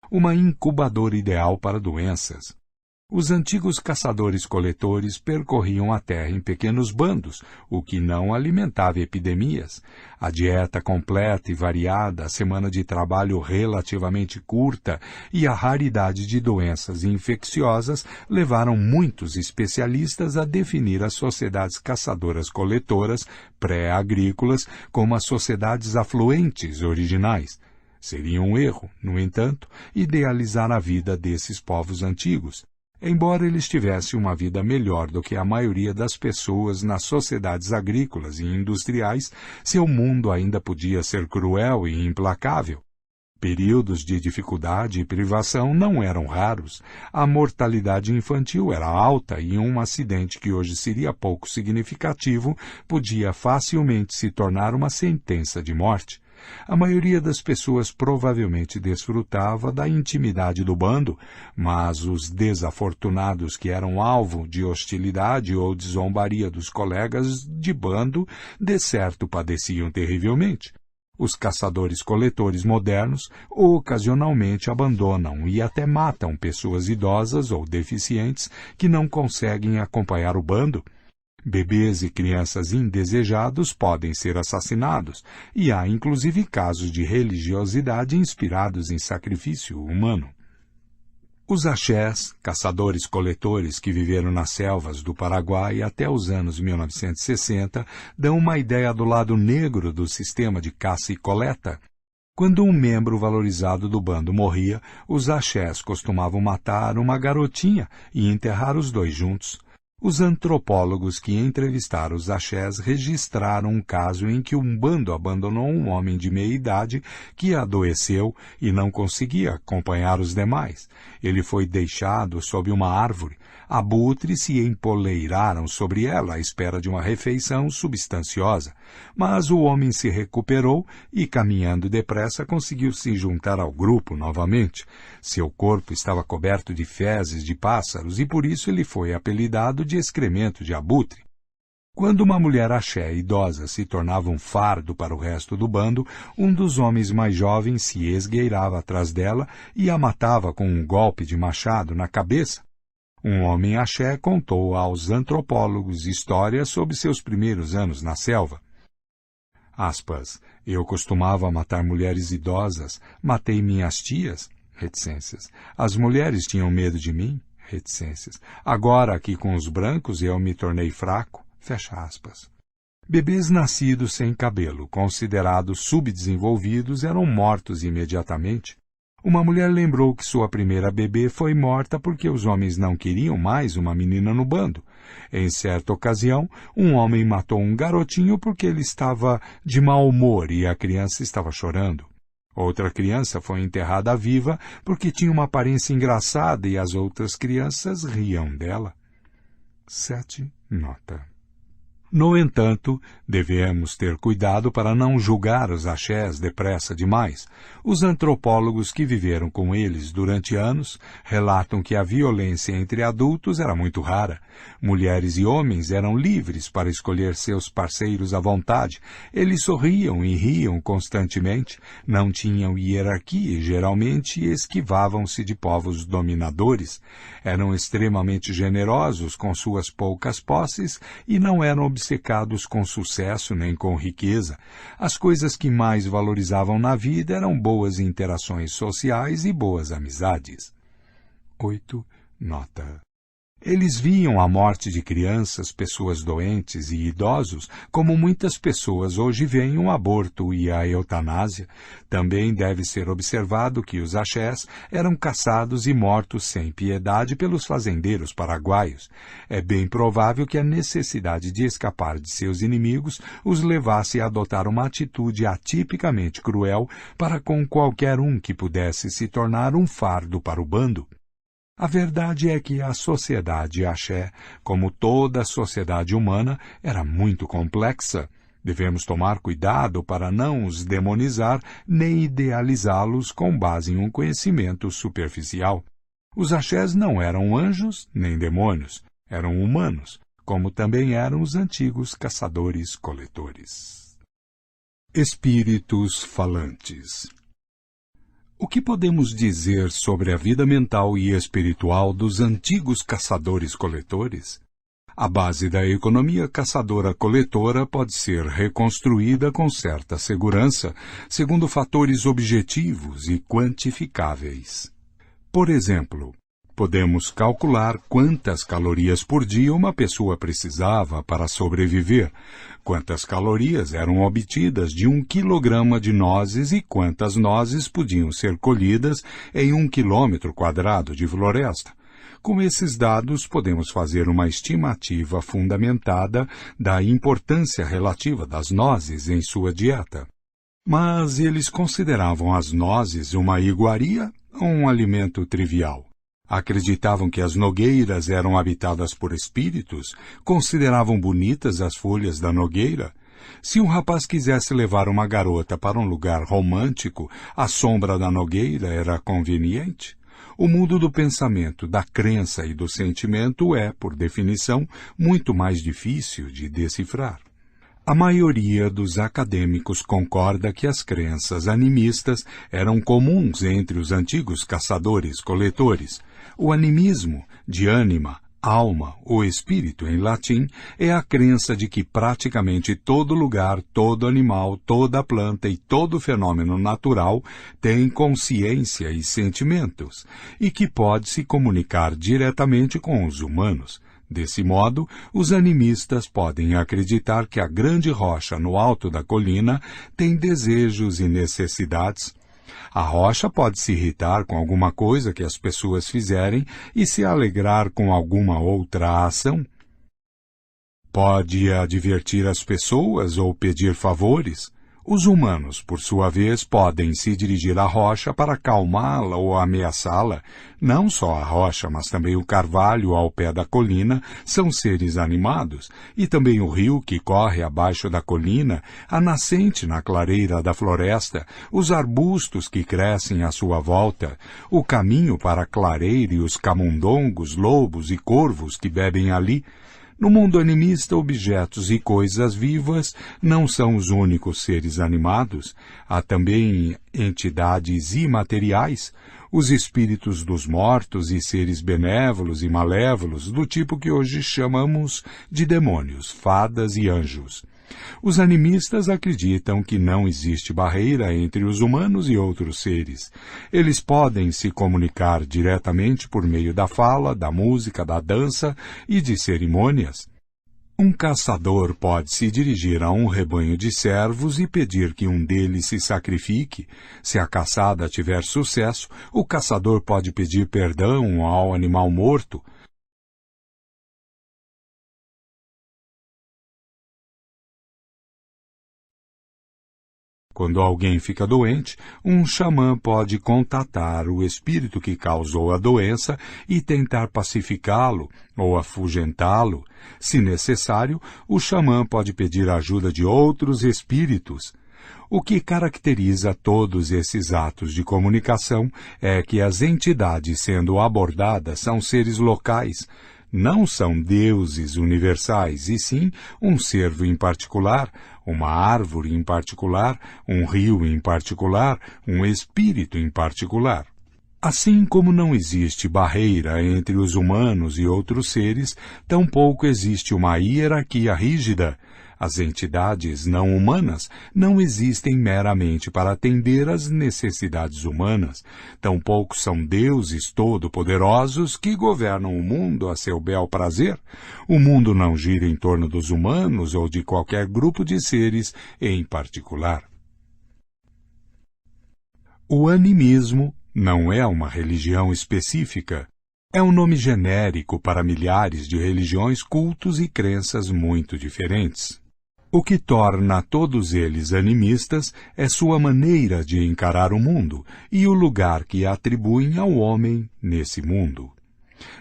Uma incubadora ideal para doenças. Os antigos caçadores-coletores percorriam a terra em pequenos bandos, o que não alimentava epidemias. A dieta completa e variada, a semana de trabalho relativamente curta e a raridade de doenças infecciosas levaram muitos especialistas a definir as sociedades caçadoras-coletoras pré-agrícolas como as sociedades afluentes originais. Seria um erro, no entanto, idealizar a vida desses povos antigos. Embora eles tivessem uma vida melhor do que a maioria das pessoas nas sociedades agrícolas e industriais, seu mundo ainda podia ser cruel e implacável. Períodos de dificuldade e privação não eram raros. A mortalidade infantil era alta e um acidente que hoje seria pouco significativo podia facilmente se tornar uma sentença de morte. A maioria das pessoas provavelmente desfrutava da intimidade do bando, mas os desafortunados que eram alvo de hostilidade ou de zombaria dos colegas de bando, de certo padeciam terrivelmente. Os caçadores-coletores modernos ocasionalmente abandonam e até matam pessoas idosas ou deficientes que não conseguem acompanhar o bando. Bebês e crianças indesejados podem ser assassinados, e há inclusive casos de religiosidade inspirados em sacrifício humano. Os axés, caçadores-coletores que viveram nas selvas do Paraguai até os anos 1960, dão uma ideia do lado negro do sistema de caça e coleta. Quando um membro valorizado do bando morria, os axés costumavam matar uma garotinha e enterrar os dois juntos. Os antropólogos que entrevistaram os axés registraram um caso em que um bando abandonou um homem de meia idade que adoeceu e não conseguia acompanhar os demais. Ele foi deixado sob uma árvore. Abutres se empoleiraram sobre ela à espera de uma refeição substanciosa, mas o homem se recuperou e, caminhando depressa, conseguiu se juntar ao grupo novamente. Seu corpo estava coberto de fezes de pássaros e por isso ele foi apelidado de excremento de abutre. Quando uma mulher axé idosa se tornava um fardo para o resto do bando, um dos homens mais jovens se esgueirava atrás dela e a matava com um golpe de machado na cabeça. Um homem axé contou aos antropólogos histórias sobre seus primeiros anos na selva. Aspas, eu costumava matar mulheres idosas, matei minhas tias, reticências. As mulheres tinham medo de mim, reticências. Agora, aqui com os brancos, eu me tornei fraco, fecha aspas. Bebês nascidos sem cabelo, considerados subdesenvolvidos, eram mortos imediatamente. Uma mulher lembrou que sua primeira bebê foi morta porque os homens não queriam mais uma menina no bando. Em certa ocasião, um homem matou um garotinho porque ele estava de mau humor e a criança estava chorando. Outra criança foi enterrada viva porque tinha uma aparência engraçada e as outras crianças riam dela. 7. Nota. No entanto, devemos ter cuidado para não julgar os axés depressa demais. Os antropólogos que viveram com eles durante anos relatam que a violência entre adultos era muito rara. Mulheres e homens eram livres para escolher seus parceiros à vontade. Eles sorriam e riam constantemente, não tinham hierarquia e geralmente esquivavam-se de povos dominadores. Eram extremamente generosos com suas poucas posses e não eram obcecados com sucesso nem com riqueza. As coisas que mais valorizavam na vida eram boas interações sociais e boas amizades. 8. Nota. Eles viam a morte de crianças, pessoas doentes e idosos, como muitas pessoas hoje veem o aborto e a eutanásia. Também deve ser observado que os axés eram caçados e mortos sem piedade pelos fazendeiros paraguaios. É bem provável que a necessidade de escapar de seus inimigos os levasse a adotar uma atitude atipicamente cruel para com qualquer um que pudesse se tornar um fardo para o bando. A verdade é que a sociedade axé, como toda a sociedade humana, era muito complexa. Devemos tomar cuidado para não os demonizar nem idealizá-los com base em um conhecimento superficial. Os axés não eram anjos nem demônios, eram humanos, como também eram os antigos caçadores-coletores. Espíritos falantes. O que podemos dizer sobre a vida mental e espiritual dos antigos caçadores-coletores? A base da economia caçadora-coletora pode ser reconstruída com certa segurança, segundo fatores objetivos e quantificáveis. Por exemplo, podemos calcular quantas calorias por dia uma pessoa precisava para sobreviver, quantas calorias eram obtidas de 1 quilograma de nozes e quantas nozes podiam ser colhidas em 1 quilômetro quadrado de floresta. Com esses dados, podemos fazer uma estimativa fundamentada da importância relativa das nozes em sua dieta. Mas eles consideravam as nozes uma iguaria ou um alimento trivial? Acreditavam que as nogueiras eram habitadas por espíritos? Consideravam bonitas as folhas da nogueira? Se um rapaz quisesse levar uma garota para um lugar romântico, a sombra da nogueira era conveniente? O mundo do pensamento, da crença e do sentimento é, por definição, muito mais difícil de decifrar. A maioria dos acadêmicos concorda que as crenças animistas eram comuns entre os antigos caçadores-coletores. O animismo, de ânima, alma ou espírito em latim, é a crença de que praticamente todo lugar, todo animal, toda planta e todo fenômeno natural tem consciência e sentimentos, e que pode se comunicar diretamente com os humanos. Desse modo, os animistas podem acreditar que a grande rocha no alto da colina tem desejos e necessidades. A rocha pode se irritar com alguma coisa que as pessoas fizerem e se alegrar com alguma outra ação. pode advertir as pessoas ou pedir favores. Os humanos, por sua vez, podem se dirigir à rocha para acalmá-la ou ameaçá-la. Não só a rocha, mas também o carvalho ao pé da colina são seres animados, e também o rio que corre abaixo da colina, a nascente na clareira da floresta, os arbustos que crescem à sua volta, o caminho para a clareira e os camundongos, lobos e corvos que bebem ali. No mundo animista, objetos e coisas vivas não são os únicos seres animados. Há também entidades imateriais, os espíritos dos mortos e seres benévolos e malévolos, do tipo que hoje chamamos de demônios, fadas e anjos. Os animistas acreditam que não existe barreira entre os humanos e outros seres. Eles podem se comunicar diretamente por meio da fala, da música, da dança e de cerimônias. Um caçador pode se dirigir a um rebanho de servos e pedir que um deles se sacrifique. Se a caçada tiver sucesso, o caçador pode pedir perdão ao animal morto. Quando alguém fica doente, um xamã pode contatar o espírito que causou a doença e tentar pacificá-lo ou afugentá-lo. Se necessário, o xamã pode pedir a ajuda de outros espíritos. O que caracteriza todos esses atos de comunicação é que as entidades sendo abordadas são seres locais. Não são deuses universais, e sim um cervo em particular, uma árvore em particular, um rio em particular, um espírito em particular. Assim como não existe barreira entre os humanos e outros seres, tampouco existe uma hierarquia rígida. As entidades não humanas não existem meramente para atender às necessidades humanas. Tampouco são deuses todo-poderosos que governam o mundo a seu bel prazer. O mundo não gira em torno dos humanos ou de qualquer grupo de seres em particular. O animismo não é uma religião específica. É um nome genérico para milhares de religiões, cultos e crenças muito diferentes. O que torna todos eles animistas é sua maneira de encarar o mundo e o lugar que atribuem ao homem nesse mundo.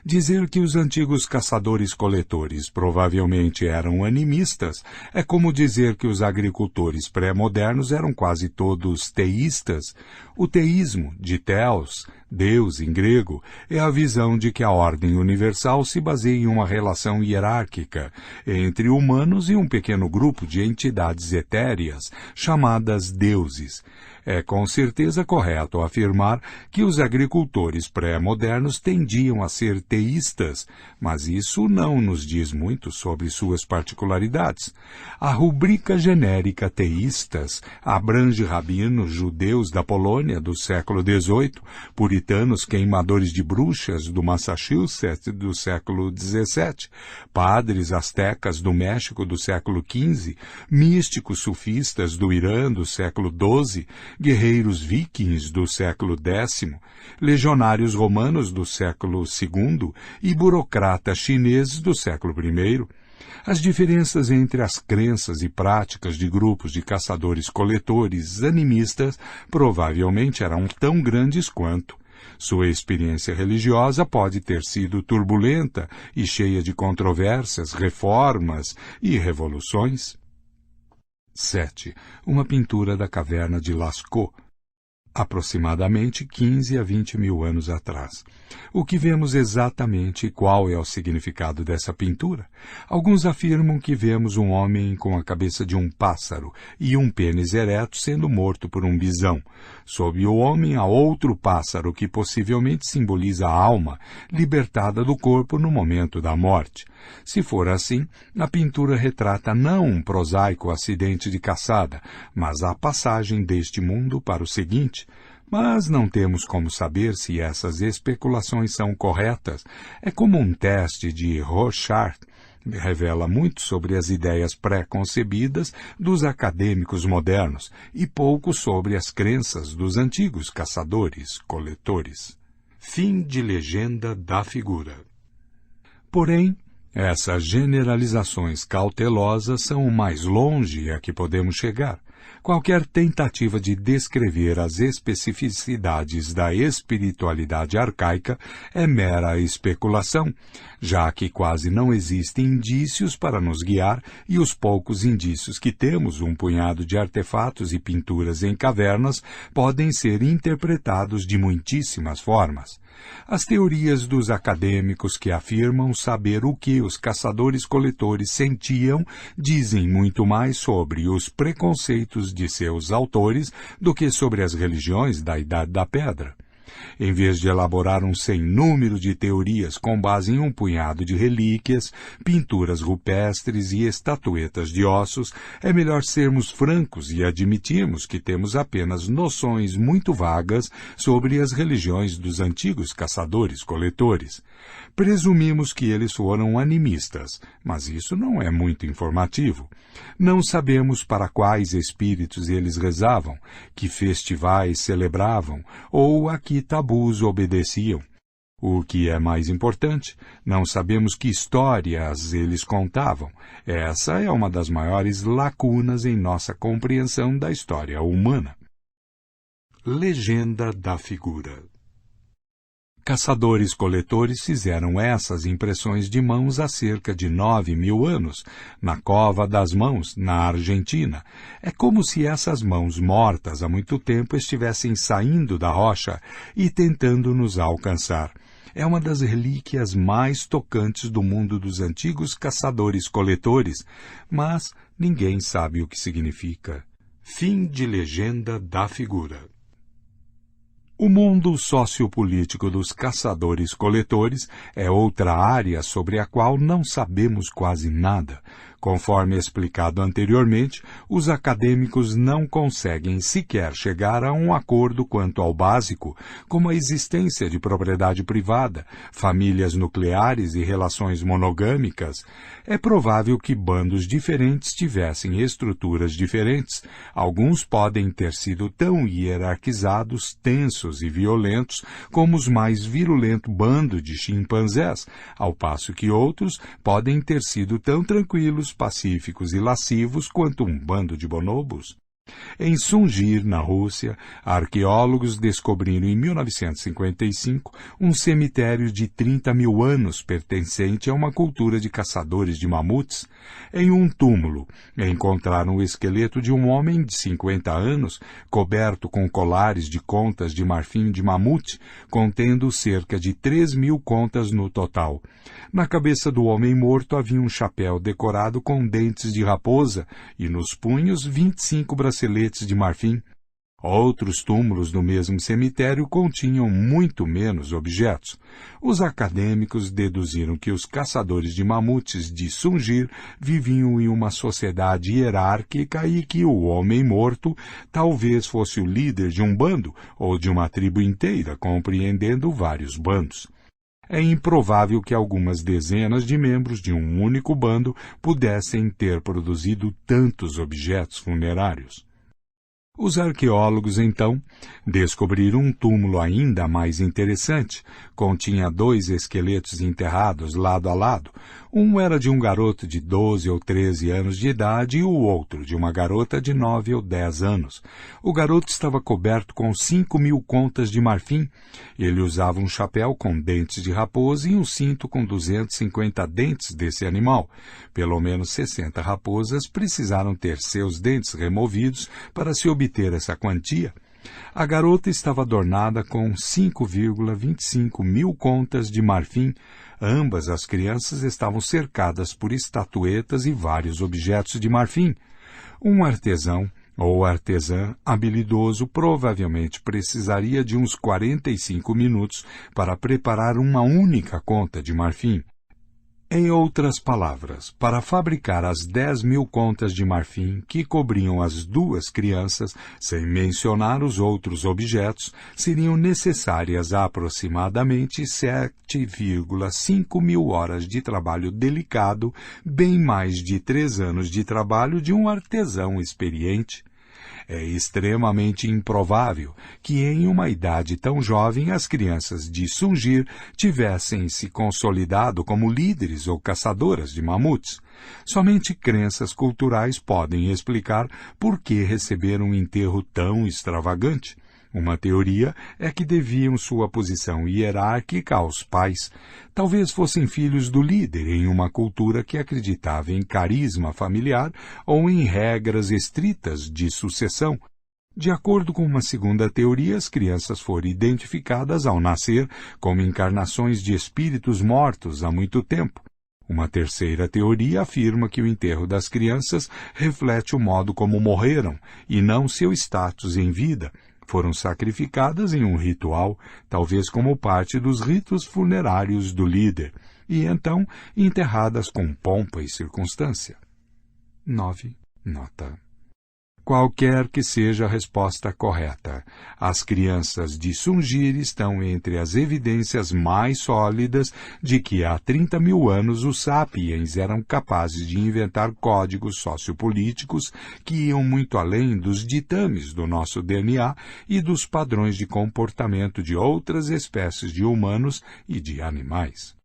Dizer que os antigos caçadores-coletores provavelmente eram animistas é como dizer que os agricultores pré-modernos eram quase todos teístas. O teísmo, de Theos, Deus em grego, é a visão de que a ordem universal se baseia em uma relação hierárquica entre humanos e um pequeno grupo de entidades etéreas, chamadas deuses. É com certeza correto afirmar que os agricultores pré-modernos tendiam a ser teístas, mas isso não nos diz muito sobre suas particularidades. A rubrica genérica teístas abrange rabinos judeus da Polônia do século XVIII, puritanos queimadores de bruxas do Massachusetts do século XVII, padres astecas do México do século XV, místicos sufistas do Irã do século XII, guerreiros vikings do século X, legionários romanos do século II e burocratas chineses do século I. As diferenças entre as crenças e práticas de grupos de caçadores-coletores animistas provavelmente eram tão grandes quanto. Sua experiência religiosa pode ter sido turbulenta e cheia de controvérsias, reformas e revoluções. 7. Uma pintura da caverna de Lascaux, aproximadamente 15 a 20 mil anos atrás. O que vemos exatamente e qual é o significado dessa pintura? Alguns afirmam que vemos um homem com a cabeça de um pássaro e um pênis ereto sendo morto por um bisão. Sob o homem há outro pássaro que possivelmente simboliza a alma, libertada do corpo no momento da morte. Se for assim, a pintura retrata não um prosaico acidente de caçada, mas a passagem deste mundo para o seguinte. Mas não temos como saber se essas especulações são corretas. É como um teste de Rorschach. Revela muito sobre as ideias pré-concebidas dos acadêmicos modernos e pouco sobre as crenças dos antigos caçadores-coletores. Fim de legenda da figura. Porém, Essas generalizações cautelosas são o mais longe a que podemos chegar. Qualquer tentativa de descrever as especificidades da espiritualidade arcaica é mera especulação, já que quase não existem indícios para nos guiar e os poucos indícios que temos, um punhado de artefatos e pinturas em cavernas, podem ser interpretados de muitíssimas formas. As teorias dos acadêmicos que afirmam saber o que os caçadores-coletores sentiam dizem muito mais sobre os preconceitos de seus autores do que sobre as religiões da Idade da Pedra. Em vez de elaborar um sem número de teorias com base em um punhado de relíquias, pinturas rupestres e estatuetas de ossos, é melhor sermos francos e admitirmos que temos apenas noções muito vagas sobre as religiões dos antigos caçadores-coletores. Presumimos que eles foram animistas, mas isso não é muito informativo. Não sabemos para quais espíritos eles rezavam, que festivais celebravam ou a que tabus obedeciam. O que é mais importante, não sabemos que histórias eles contavam. Essa é uma das maiores lacunas em nossa compreensão da história humana. Legenda da figura. Caçadores-coletores fizeram essas impressões de mãos há cerca de 9.000 anos, na Cova das Mãos, na Argentina. É como se essas mãos mortas há muito tempo estivessem saindo da rocha e tentando nos alcançar. É uma das relíquias mais tocantes do mundo dos antigos caçadores-coletores, mas ninguém sabe o que significa. Fim de Legenda da figura. O mundo sociopolítico dos caçadores-coletores é outra área sobre a qual não sabemos quase nada. Conforme explicado anteriormente, os acadêmicos não conseguem sequer chegar a um acordo quanto ao básico, como a existência de propriedade privada, famílias nucleares e relações monogâmicas. É provável que bandos diferentes tivessem estruturas diferentes. Alguns podem ter sido tão hierarquizados, tensos e violentos como os mais virulento bando de chimpanzés, ao passo que outros podem ter sido tão tranquilos, pacíficos e lascivos quanto um bando de bonobos. Em Sungir, na Rússia, arqueólogos descobriram em 1955 um cemitério de 30.000 anos pertencente a uma cultura de caçadores de mamutes. Em um túmulo, encontraram o esqueleto de um homem de 50 anos, coberto com colares de contas de marfim de mamute, contendo cerca de 3.000 contas no total. Na cabeça do homem morto havia um chapéu decorado com dentes de raposa e nos punhos 25 braceletes de marfim. Outros túmulos no mesmo cemitério continham muito menos objetos. Os acadêmicos deduziram que os caçadores de mamutes de Sungir viviam em uma sociedade hierárquica e que o homem morto talvez fosse o líder de um bando ou de uma tribo inteira, compreendendo vários bandos. É improvável que algumas dezenas de membros de um único bando pudessem ter produzido tantos objetos funerários. Os arqueólogos, então, descobriram um túmulo ainda mais interessante. Continha 2 esqueletos enterrados lado a lado. Um era de um garoto de 12 ou 13 anos de idade e o outro de uma garota de 9 ou 10 anos. O garoto estava coberto com 5.000 contas de marfim. Ele usava um chapéu com dentes de raposa e um cinto com 250 dentes desse animal. Pelo menos 60 raposas precisaram ter seus dentes removidos para se obter essa quantia. A garota estava adornada com 5,25 mil contas de marfim. Ambas as crianças estavam cercadas por estatuetas e vários objetos de marfim. Um artesão ou artesã habilidoso provavelmente precisaria de uns 45 minutos para preparar uma única conta de marfim. Em outras palavras, para fabricar as 10.000 contas de marfim que cobriam as 2 crianças, sem mencionar os outros objetos, seriam necessárias aproximadamente 7,5 mil horas de trabalho delicado, bem mais de 3 anos de trabalho de um artesão experiente. É extremamente improvável que em uma idade tão jovem as crianças de Sungir tivessem se consolidado como líderes ou caçadoras de mamutes. Somente crenças culturais podem explicar por que receberam um enterro tão extravagante. Uma teoria é que deviam sua posição hierárquica aos pais. Talvez fossem filhos do líder em uma cultura que acreditava em carisma familiar ou em regras estritas de sucessão. De acordo com uma segunda teoria, as crianças foram identificadas ao nascer como encarnações de espíritos mortos há muito tempo. Uma terceira teoria afirma que o enterro das crianças reflete o modo como morreram e não seu status em vida. Foram sacrificadas em um ritual, talvez como parte dos ritos funerários do líder, e então enterradas com pompa e circunstância. 9. Nota. Qualquer que seja a resposta correta, as crianças de Sungir estão entre as evidências mais sólidas de que há 30 mil anos os sapiens eram capazes de inventar códigos sociopolíticos que iam muito além dos ditames do nosso DNA e dos padrões de comportamento de outras espécies de humanos e de animais.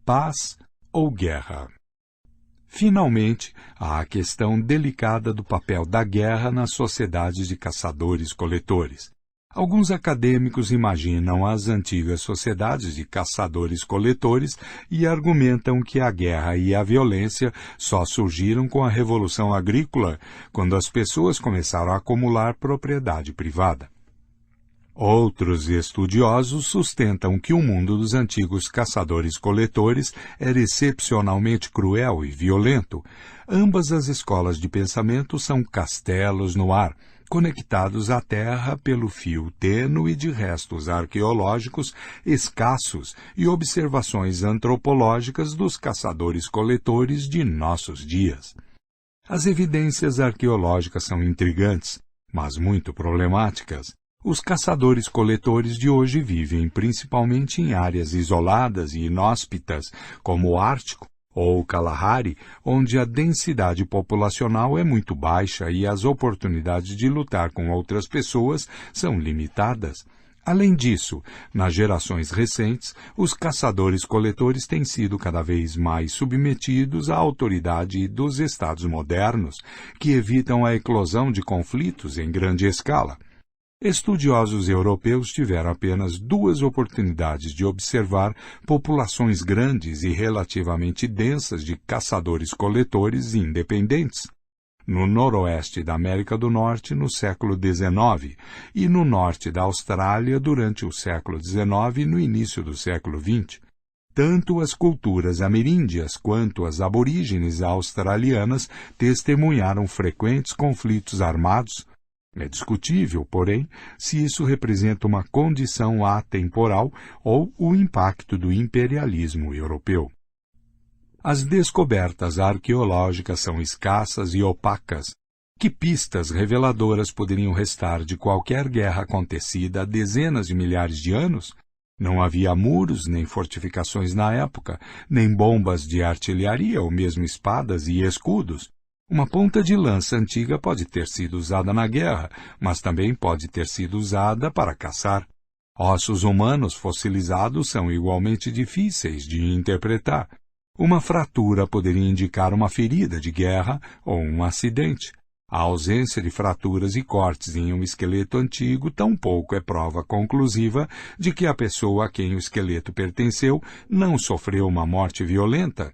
Paz ou guerra? Finalmente, há a questão delicada do papel da guerra nas sociedades de caçadores-coletores. Alguns acadêmicos imaginam as antigas sociedades de caçadores-coletores e argumentam que a guerra e a violência só surgiram com a Revolução Agrícola, quando as pessoas começaram a acumular propriedade privada. Outros estudiosos sustentam que o mundo dos antigos caçadores-coletores era excepcionalmente cruel e violento. Ambas as escolas de pensamento são castelos no ar, conectados à terra pelo fio tênue de restos arqueológicos escassos e observações antropológicas dos caçadores-coletores de nossos dias. As evidências arqueológicas são intrigantes, mas muito problemáticas. Os caçadores-coletores de hoje vivem principalmente em áreas isoladas e inóspitas, como o Ártico ou o Kalahari, onde a densidade populacional é muito baixa e as oportunidades de lutar com outras pessoas são limitadas. Além disso, nas gerações recentes, os caçadores-coletores têm sido cada vez mais submetidos à autoridade dos Estados modernos, que evitam a eclosão de conflitos em grande escala. Estudiosos europeus tiveram apenas 2 oportunidades de observar populações grandes e relativamente densas de caçadores-coletores independentes, no noroeste da América do Norte no século XIX e no norte da Austrália durante o século XIX e no início do século XX. Tanto as culturas ameríndias quanto as aborígenes australianas testemunharam frequentes conflitos armados. É discutível, porém, se isso representa uma condição atemporal ou o impacto do imperialismo europeu. As descobertas arqueológicas são escassas e opacas. Que pistas reveladoras poderiam restar de qualquer guerra acontecida há dezenas de milhares de anos? Não havia muros nem fortificações na época, nem bombas de artilharia ou mesmo espadas e escudos. Uma ponta de lança antiga pode ter sido usada na guerra, mas também pode ter sido usada para caçar. Ossos humanos fossilizados são igualmente difíceis de interpretar. Uma fratura poderia indicar uma ferida de guerra ou um acidente. A ausência de fraturas e cortes em um esqueleto antigo tampouco é prova conclusiva de que a pessoa a quem o esqueleto pertenceu não sofreu uma morte violenta.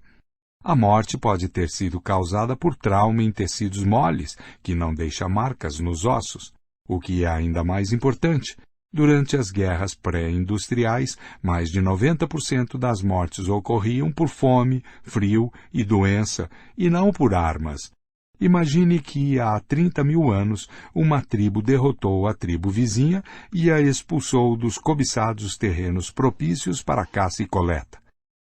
A morte pode ter sido causada por trauma em tecidos moles, que não deixa marcas nos ossos. O que é ainda mais importante, durante as guerras pré-industriais, mais de 90% das mortes ocorriam por fome, frio e doença, e não por armas. Imagine que há 30 mil anos uma tribo derrotou a tribo vizinha e a expulsou dos cobiçados terrenos propícios para caça e coleta.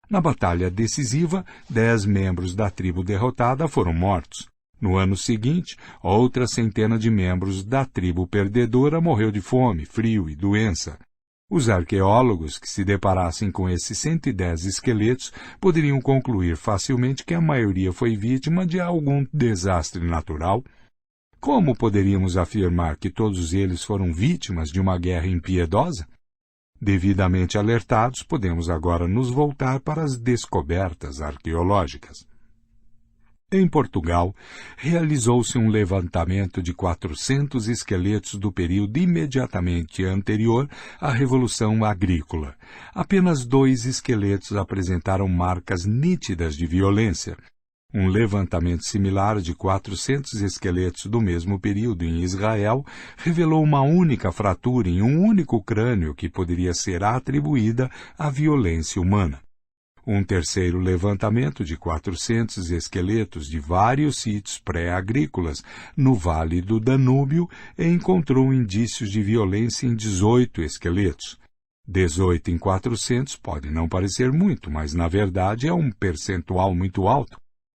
Na batalha decisiva, 10 membros da tribo derrotada foram mortos. No ano seguinte, outra centena de membros da tribo perdedora morreu de fome, frio e doença. Os arqueólogos que se deparassem com esses 110 esqueletos poderiam concluir facilmente que a maioria foi vítima de algum desastre natural. Como poderíamos afirmar que todos eles foram vítimas de uma guerra impiedosa? Devidamente alertados, podemos agora nos voltar para as descobertas arqueológicas. Em Portugal, realizou-se um levantamento de 400 esqueletos do período imediatamente anterior à Revolução Agrícola. Apenas 2 esqueletos apresentaram marcas nítidas de violência. Um levantamento similar de 400 esqueletos do mesmo período em Israel revelou uma única fratura em um único crânio que poderia ser atribuída à violência humana. Um terceiro levantamento de 400 esqueletos de vários sítios pré-agrícolas no Vale do Danúbio encontrou indícios de violência em 18 esqueletos. 18 em 400 pode não parecer muito, mas na verdade é um percentual muito alto.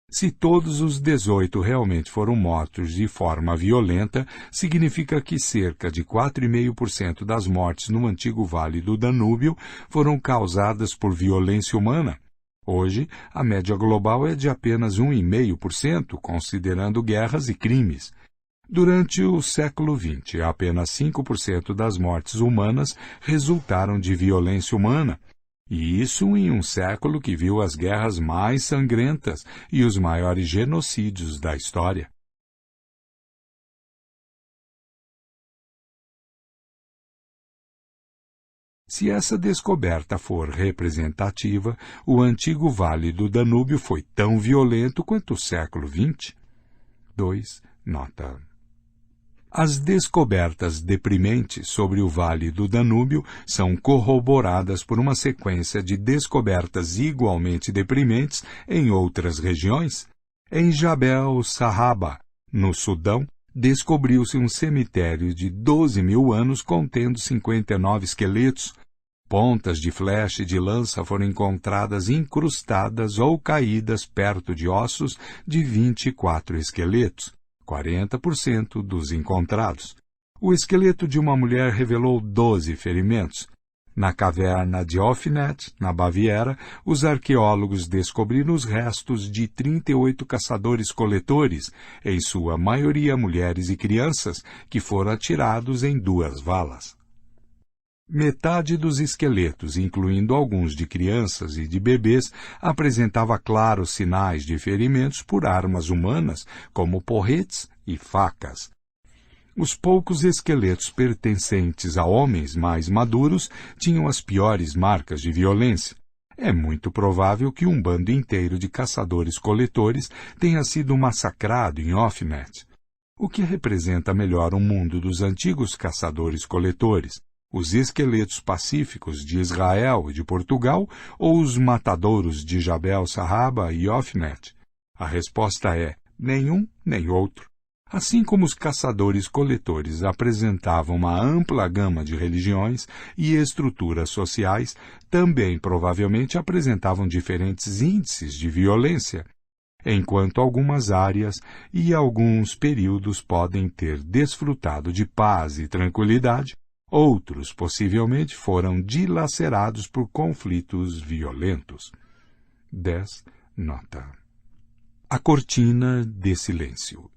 Se todos os 18 realmente foram mortos de forma violenta, significa que cerca de 4,5% das mortes no antigo Vale do Danúbio foram causadas por violência humana. Hoje, a média global é de apenas 1,5%, considerando guerras e crimes. Durante o século XX, apenas 5% das mortes humanas resultaram de violência humana. E isso em um século que viu as guerras mais sangrentas e os maiores genocídios da história. Se essa descoberta for representativa, o antigo Vale do Danúbio foi tão violento quanto o século XX. 2. Nota. As descobertas deprimentes sobre o Vale do Danúbio são corroboradas por uma sequência de descobertas igualmente deprimentes em outras regiões. Em Jabel Sahaba, no Sudão, descobriu-se um cemitério de 12.000 anos contendo 59 esqueletos. Pontas de flecha e de lança foram encontradas incrustadas ou caídas perto de ossos de 24 esqueletos. 40% dos encontrados. O esqueleto de uma mulher revelou 12 ferimentos. Na caverna de Ofnet, na Baviera, os arqueólogos descobriram os restos de 38 caçadores-coletores, em sua maioria mulheres e crianças, que foram atirados em 2 valas. Metade dos esqueletos, incluindo alguns de crianças e de bebês, apresentava claros sinais de ferimentos por armas humanas, como porretes e facas. Os poucos esqueletos pertencentes a homens mais maduros tinham as piores marcas de violência. É muito provável que um bando inteiro de caçadores-coletores tenha sido massacrado em Ofnet. O que representa melhor o mundo dos antigos caçadores-coletores? Os esqueletos pacíficos de Israel e de Portugal ou os matadouros de Jabel Sahaba e Ofnet? A resposta é nenhum nem outro. Assim como os caçadores-coletores apresentavam uma ampla gama de religiões e estruturas sociais, também provavelmente apresentavam diferentes índices de violência, enquanto algumas áreas e alguns períodos podem ter desfrutado de paz e tranquilidade, outros possivelmente foram dilacerados por conflitos violentos. 10. Nota. A cortina de silêncio.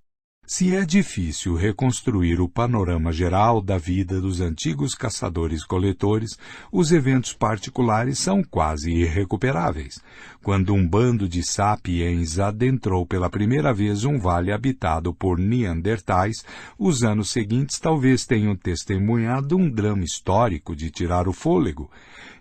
Se é difícil reconstruir o panorama geral da vida dos antigos caçadores-coletores, os eventos particulares são quase irrecuperáveis. Quando um bando de sapiens adentrou pela primeira vez um vale habitado por neandertais, os anos seguintes talvez tenham testemunhado um drama histórico de tirar o fôlego.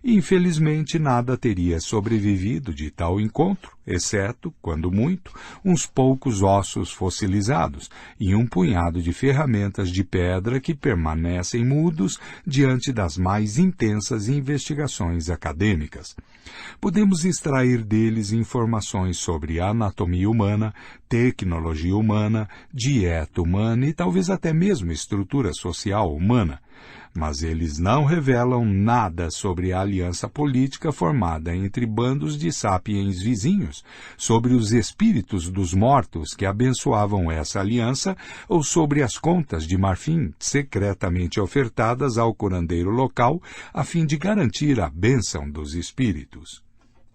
Infelizmente, nada teria sobrevivido de tal encontro, exceto, quando muito, uns poucos ossos fossilizados e um punhado de ferramentas de pedra que permanecem mudos diante das mais intensas investigações acadêmicas. Podemos extrair deles informações sobre anatomia humana, tecnologia humana, dieta humana e talvez até mesmo estrutura social humana. Mas eles não revelam nada sobre a aliança política formada entre bandos de sapiens vizinhos, sobre os espíritos dos mortos que abençoavam essa aliança ou sobre as contas de marfim secretamente ofertadas ao curandeiro local a fim de garantir a bênção dos espíritos.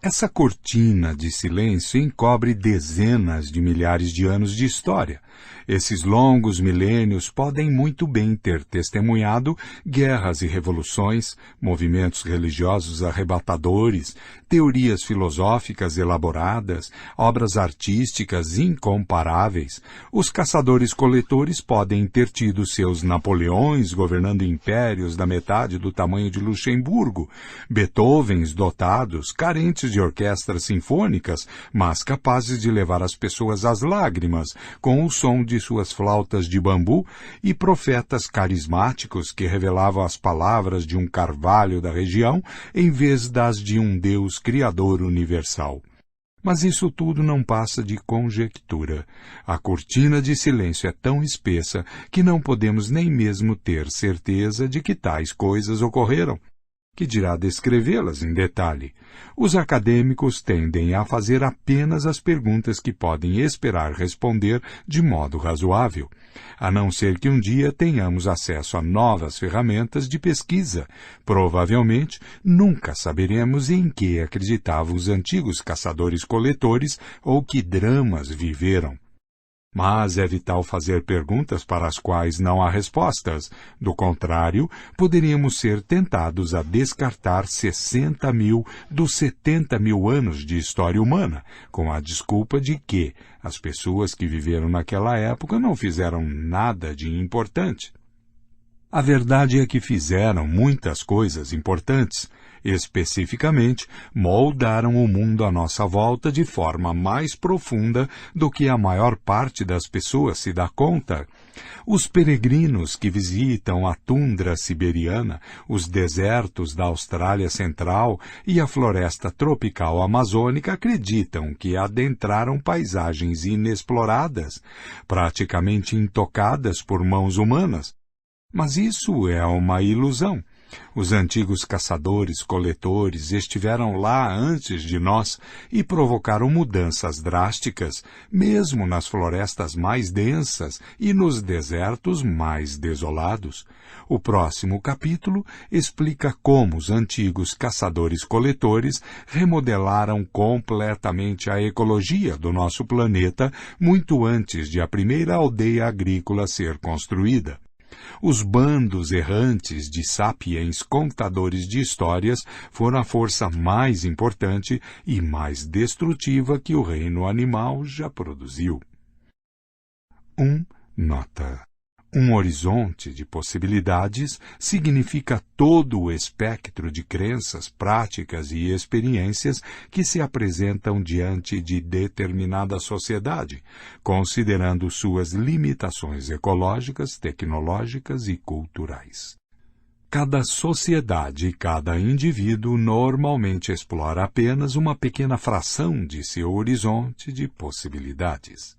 Essa cortina de silêncio encobre dezenas de milhares de anos de história. Esses longos milênios podem muito bem ter testemunhado guerras e revoluções, movimentos religiosos arrebatadores, teorias filosóficas elaboradas, obras artísticas incomparáveis. Os caçadores-coletores podem ter tido seus Napoleões governando impérios da metade do tamanho de Luxemburgo, Beethovens dotados, carentes de orquestras sinfônicas, mas capazes de levar as pessoas às lágrimas com o som de suas flautas de bambu, e profetas carismáticos que revelavam as palavras de um carvalho da região em vez das de um Deus criador universal. Mas isso tudo não passa de conjectura. A cortina de silêncio é tão espessa que não podemos nem mesmo ter certeza de que tais coisas ocorreram. Que dirá descrevê-las em detalhe? Os acadêmicos tendem a fazer apenas as perguntas que podem esperar responder de modo razoável, a não ser que um dia tenhamos acesso a novas ferramentas de pesquisa. Provavelmente, nunca saberemos em que acreditavam os antigos caçadores-coletores ou que dramas viveram. Mas é vital fazer perguntas para as quais não há respostas. Do contrário, poderíamos ser tentados a descartar 60.000 dos 70.000 anos de história humana, com a desculpa de que as pessoas que viveram naquela época não fizeram nada de importante. A verdade é que fizeram muitas coisas importantes. Especificamente, moldaram o mundo à nossa volta de forma mais profunda do que a maior parte das pessoas se dá conta. Os peregrinos que visitam a tundra siberiana, os desertos da Austrália Central e a floresta tropical amazônica acreditam que adentraram paisagens inexploradas, praticamente intocadas por mãos humanas. Mas isso é uma ilusão. Os antigos caçadores-coletores estiveram lá antes de nós e provocaram mudanças drásticas, mesmo nas florestas mais densas e nos desertos mais desolados. O próximo capítulo explica como os antigos caçadores-coletores remodelaram completamente a ecologia do nosso planeta muito antes de a primeira aldeia agrícola ser construída. Os bandos errantes de sapiens contadores de histórias foram a força mais importante e mais destrutiva que o reino animal já produziu. Nota. Um horizonte de possibilidades significa todo o espectro de crenças, práticas e experiências que se apresentam diante de determinada sociedade, considerando suas limitações ecológicas, tecnológicas e culturais. Cada sociedade e cada indivíduo normalmente explora apenas uma pequena fração de seu horizonte de possibilidades.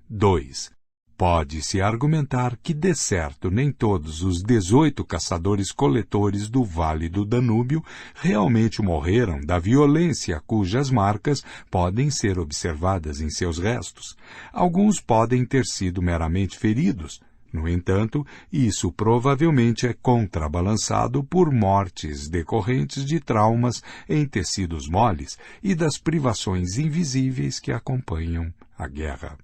2. Pode-se argumentar que, de certo, nem todos os 18 caçadores-coletores do Vale do Danúbio realmente morreram da violência cujas marcas podem ser observadas em seus restos. Alguns podem ter sido meramente feridos. No entanto, isso provavelmente é contrabalançado por mortes decorrentes de traumas em tecidos moles e das privações invisíveis que acompanham a guerra.